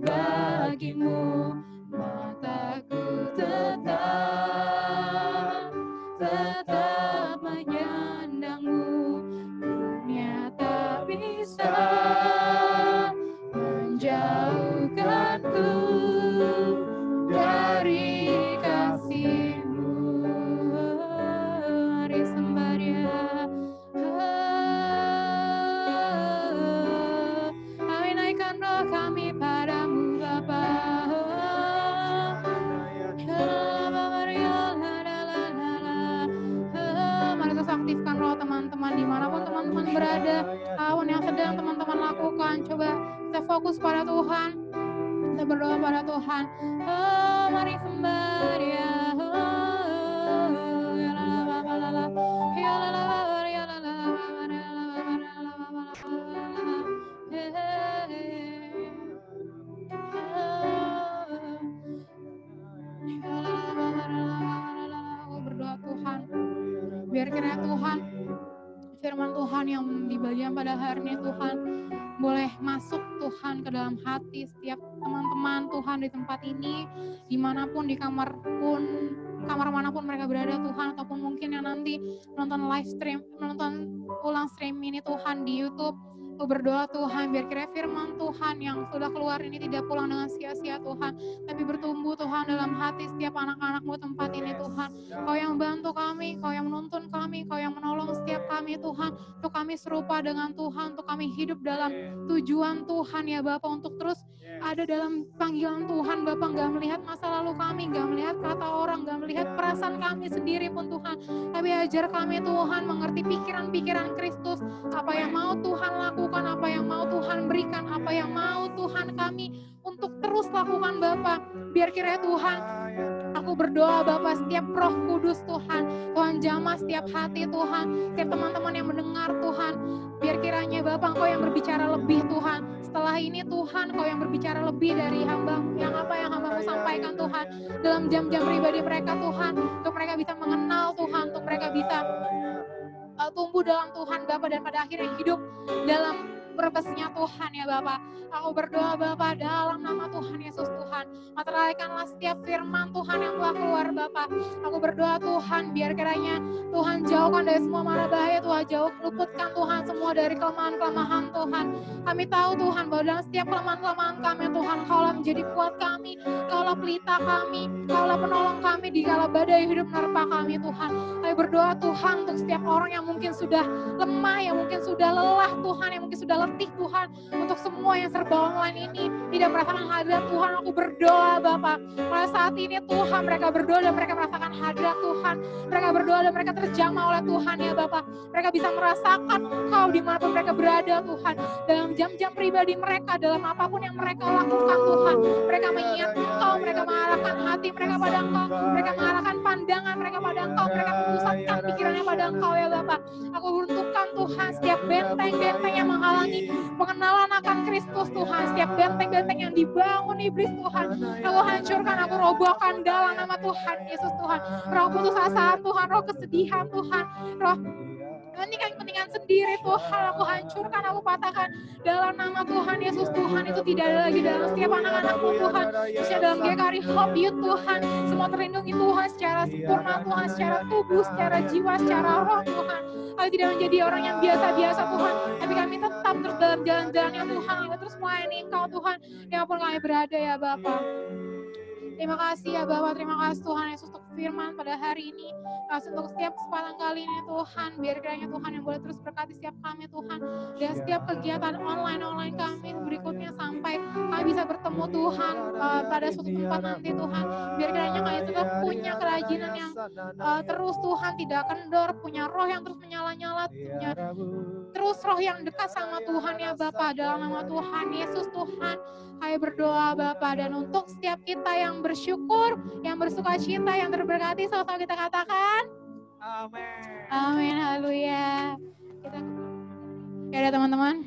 Speaker 2: bagimu, mataku tetap menyandang-Mu. Dunia tak bisa menjauhkanku dari kasih-Mu. Mari sembah Dia. Kami naikkan roh kami padamu Bapa. Mari terus aktifkan roh teman-teman dimanapun teman-teman berada, apapun yang sedang teman-teman lakukan. Coba kita fokus pada Tuhan, kita berdoa pada Tuhan. Mari sembah Dia. Aku berdoa Tuhan, biar kiranya Tuhan, firman Tuhan yang dibagikan pada hari ini Tuhan, boleh masuk Tuhan ke dalam hati setiap teman-teman Tuhan di tempat ini, dimanapun, di kamar manapun mereka berada Tuhan, ataupun mungkin yang nanti menonton live stream, menonton ulang stream ini Tuhan di YouTube. Aku berdoa Tuhan, biar kiranya firman Tuhan yang sudah keluar ini tidak pulang dengan sia-sia Tuhan, tapi bertumbuh Tuhan dalam hati setiap anak-anak-Mu tempat ini Tuhan. Kau yang bantu kami, Kau yang menuntun kami, Kau yang menolong setiap kami Tuhan, untuk kami serupa dengan Tuhan, untuk kami hidup dalam tujuan Tuhan ya Bapak, untuk terus ada dalam panggilan Tuhan Bapak, gak melihat masa lalu kami, gak melihat kata orang, gak melihat perasaan kami sendiri pun Tuhan, tapi ajar kami Tuhan mengerti pikiran-pikiran Kristus, apa yang mau Tuhan lakukan, apa yang mau Tuhan berikan, apa yang mau Tuhan kami untuk terus lakukan Bapak. Biar kiranya Tuhan, aku berdoa Bapak, setiap Roh Kudus Tuhan, Tuhan jamah setiap hati Tuhan, setiap teman-teman yang mendengar Tuhan, biar kiranya Bapak Engkau yang berbicara lebih Tuhan. Setelah ini Tuhan, Kau yang berbicara lebih dari hamba-Mu, yang hamba-Mu sampaikan Tuhan, dalam jam-jam pribadi mereka Tuhan, untuk mereka bisa mengenal Tuhan, untuk mereka bisa tumbuh dalam Tuhan Bapak, dan pada akhirnya hidup dalam purpose-nya Tuhan ya Bapak. Aku berdoa Bapak dalam nama Tuhan Yesus Tuhan, materialkanlah setiap firman Tuhan yang telah keluar Bapak. Aku berdoa Tuhan, biar kiranya Tuhan jauhkan dari semua mara bahaya Tuhan, luputkan Tuhan semua dari kelemahan-kelemahan Tuhan. Kami tahu Tuhan bahwa dalam setiap kelemahan-kelemahan kami Tuhan, Kaulah menjadi kuat kami, Kaulah pelita kami, Kaulah penolong kami di kala badai hidup menerpa kami Tuhan. Kami berdoa Tuhan untuk setiap orang yang mungkin sudah lemah, yang mungkin sudah lelah Tuhan, yang mungkin sudah letih Tuhan, untuk semua yang serba online ini tidak merasakan hadirat Tuhan. Aku berdoa Bapak, pada saat ini Tuhan mereka berdoa dan mereka merasakan hadirat Tuhan, mereka berdoa dan mereka terjamah oleh Tuhan ya Bapak. Mereka bisa merasakan Engkau dimanapun mereka berada Tuhan, dalam jam-jam pribadi mereka, dalam apapun yang mereka lakukan Tuhan. Mereka mengingat Engkau, mereka mengarahkan hati mereka pada Engkau, mereka mengarahkan pandangan mereka pada Engkau, mereka memusatkan pikirannya pada Engkau ya Bapak. Aku runtuhkan Tuhan setiap benteng-benteng yang menghalangi pengenalan akan Kristus Tuhan, setiap benteng-benteng benteng yang dibangun iblis Tuhan. Aku hancurkan, aku robohkan dalam nama Tuhan Yesus Tuhan. Roh putus asa Tuhan, roh kesedihan Tuhan, roh kepentingan sendiri Tuhan, aku hancurkan, aku patahkan dalam nama Tuhan Yesus Tuhan. Itu tidak ada lagi dalam setiap anak-anakmu Tuhan, khususnya dalam GKRI Hope Youth Tuhan. Semua terlindungi Tuhan secara sempurna Tuhan, secara tubuh, secara jiwa, secara roh Tuhan. Kami tidak menjadi orang yang biasa-biasa Tuhan, tapi kami tetap terus dalam jalan-jalannya Tuhan. Kami terus melayani Engkau Tuhan, dimanapun kami berada ya Bapa. Terima kasih ya Bapak, terima kasih Tuhan Yesus untuk firman pada hari ini. Kasih untuk setiap kesempatan kali ini Tuhan, biar kiranya Tuhan yang boleh terus berkati setiap kami Tuhan. Dan setiap kegiatan online kami berikutnya sampai kami bisa bertemu Tuhan pada suatu tempat nanti Tuhan. Biar kiranya kami tetap punya kerajinan yang terus Tuhan, tidak kendor, punya roh yang terus menyala-nyala, punya terus roh yang dekat sama Tuhan ya Bapak. Dalam nama Tuhan Yesus Tuhan, kami berdoa Bapak, dan untuk setiap kita yang bersyukur, yang bersuka cita, yang terberkati, sama-sama kita katakan amin. Amin, haleluya. Ya teman-teman,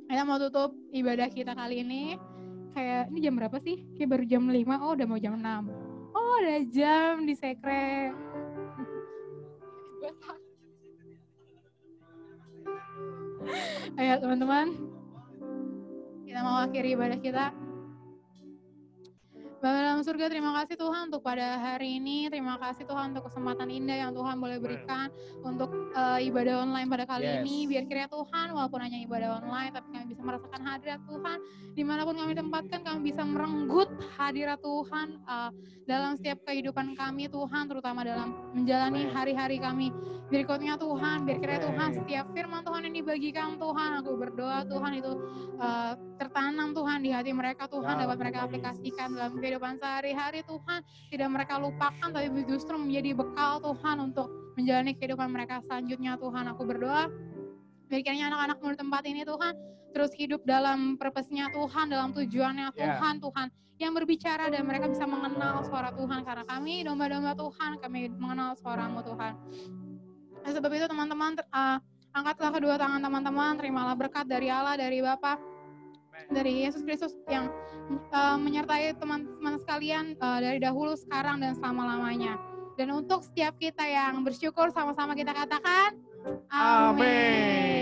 Speaker 2: kita mau tutup ibadah kita kali ini. Kayak ini jam berapa sih? Kayak baru jam 5, oh udah mau jam 6. Oh ada jam di sekre. Ayo teman-teman, kita mau akhiri ibadah kita. Bapa dalam surga, terima kasih Tuhan untuk pada hari ini. Terima kasih Tuhan untuk kesempatan indah yang Tuhan boleh berikan untuk ibadah online pada kali ini. Biar kiranya Tuhan, walaupun hanya ibadah online, tapi kami bisa merasakan hadirat Tuhan. Dimanapun kami tempatkan, kami bisa merenggut hadirat Tuhan dalam setiap kehidupan kami Tuhan, terutama dalam menjalani hari-hari kami berikutnya Tuhan. Biar kiranya Tuhan, setiap firman Tuhan yang dibagikan Tuhan, aku berdoa Tuhan itu tertanam Tuhan di hati mereka Tuhan, dapat mereka aplikasikan dalam kehidupan sehari-hari Tuhan, tidak mereka lupakan tapi justru menjadi bekal Tuhan untuk menjalani kehidupan mereka selanjutnya Tuhan. Aku berdoa biar kiranya anak-anakmu di tempat ini Tuhan terus hidup dalam purpose-nya Tuhan, dalam tujuannya Tuhan, Tuhan yang berbicara dan mereka bisa mengenal suara Tuhan, karena kami domba-domba Tuhan, kami mengenal suara-Mu Tuhan. Dan sebab itu teman-teman, angkatlah kedua tangan teman-teman, terimalah berkat dari Allah, dari Bapa, dari Yesus Kristus yang menyertai teman-teman sekalian dari dahulu, sekarang, dan selama-lamanya. Dan untuk setiap kita yang bersyukur, sama-sama kita katakan amin.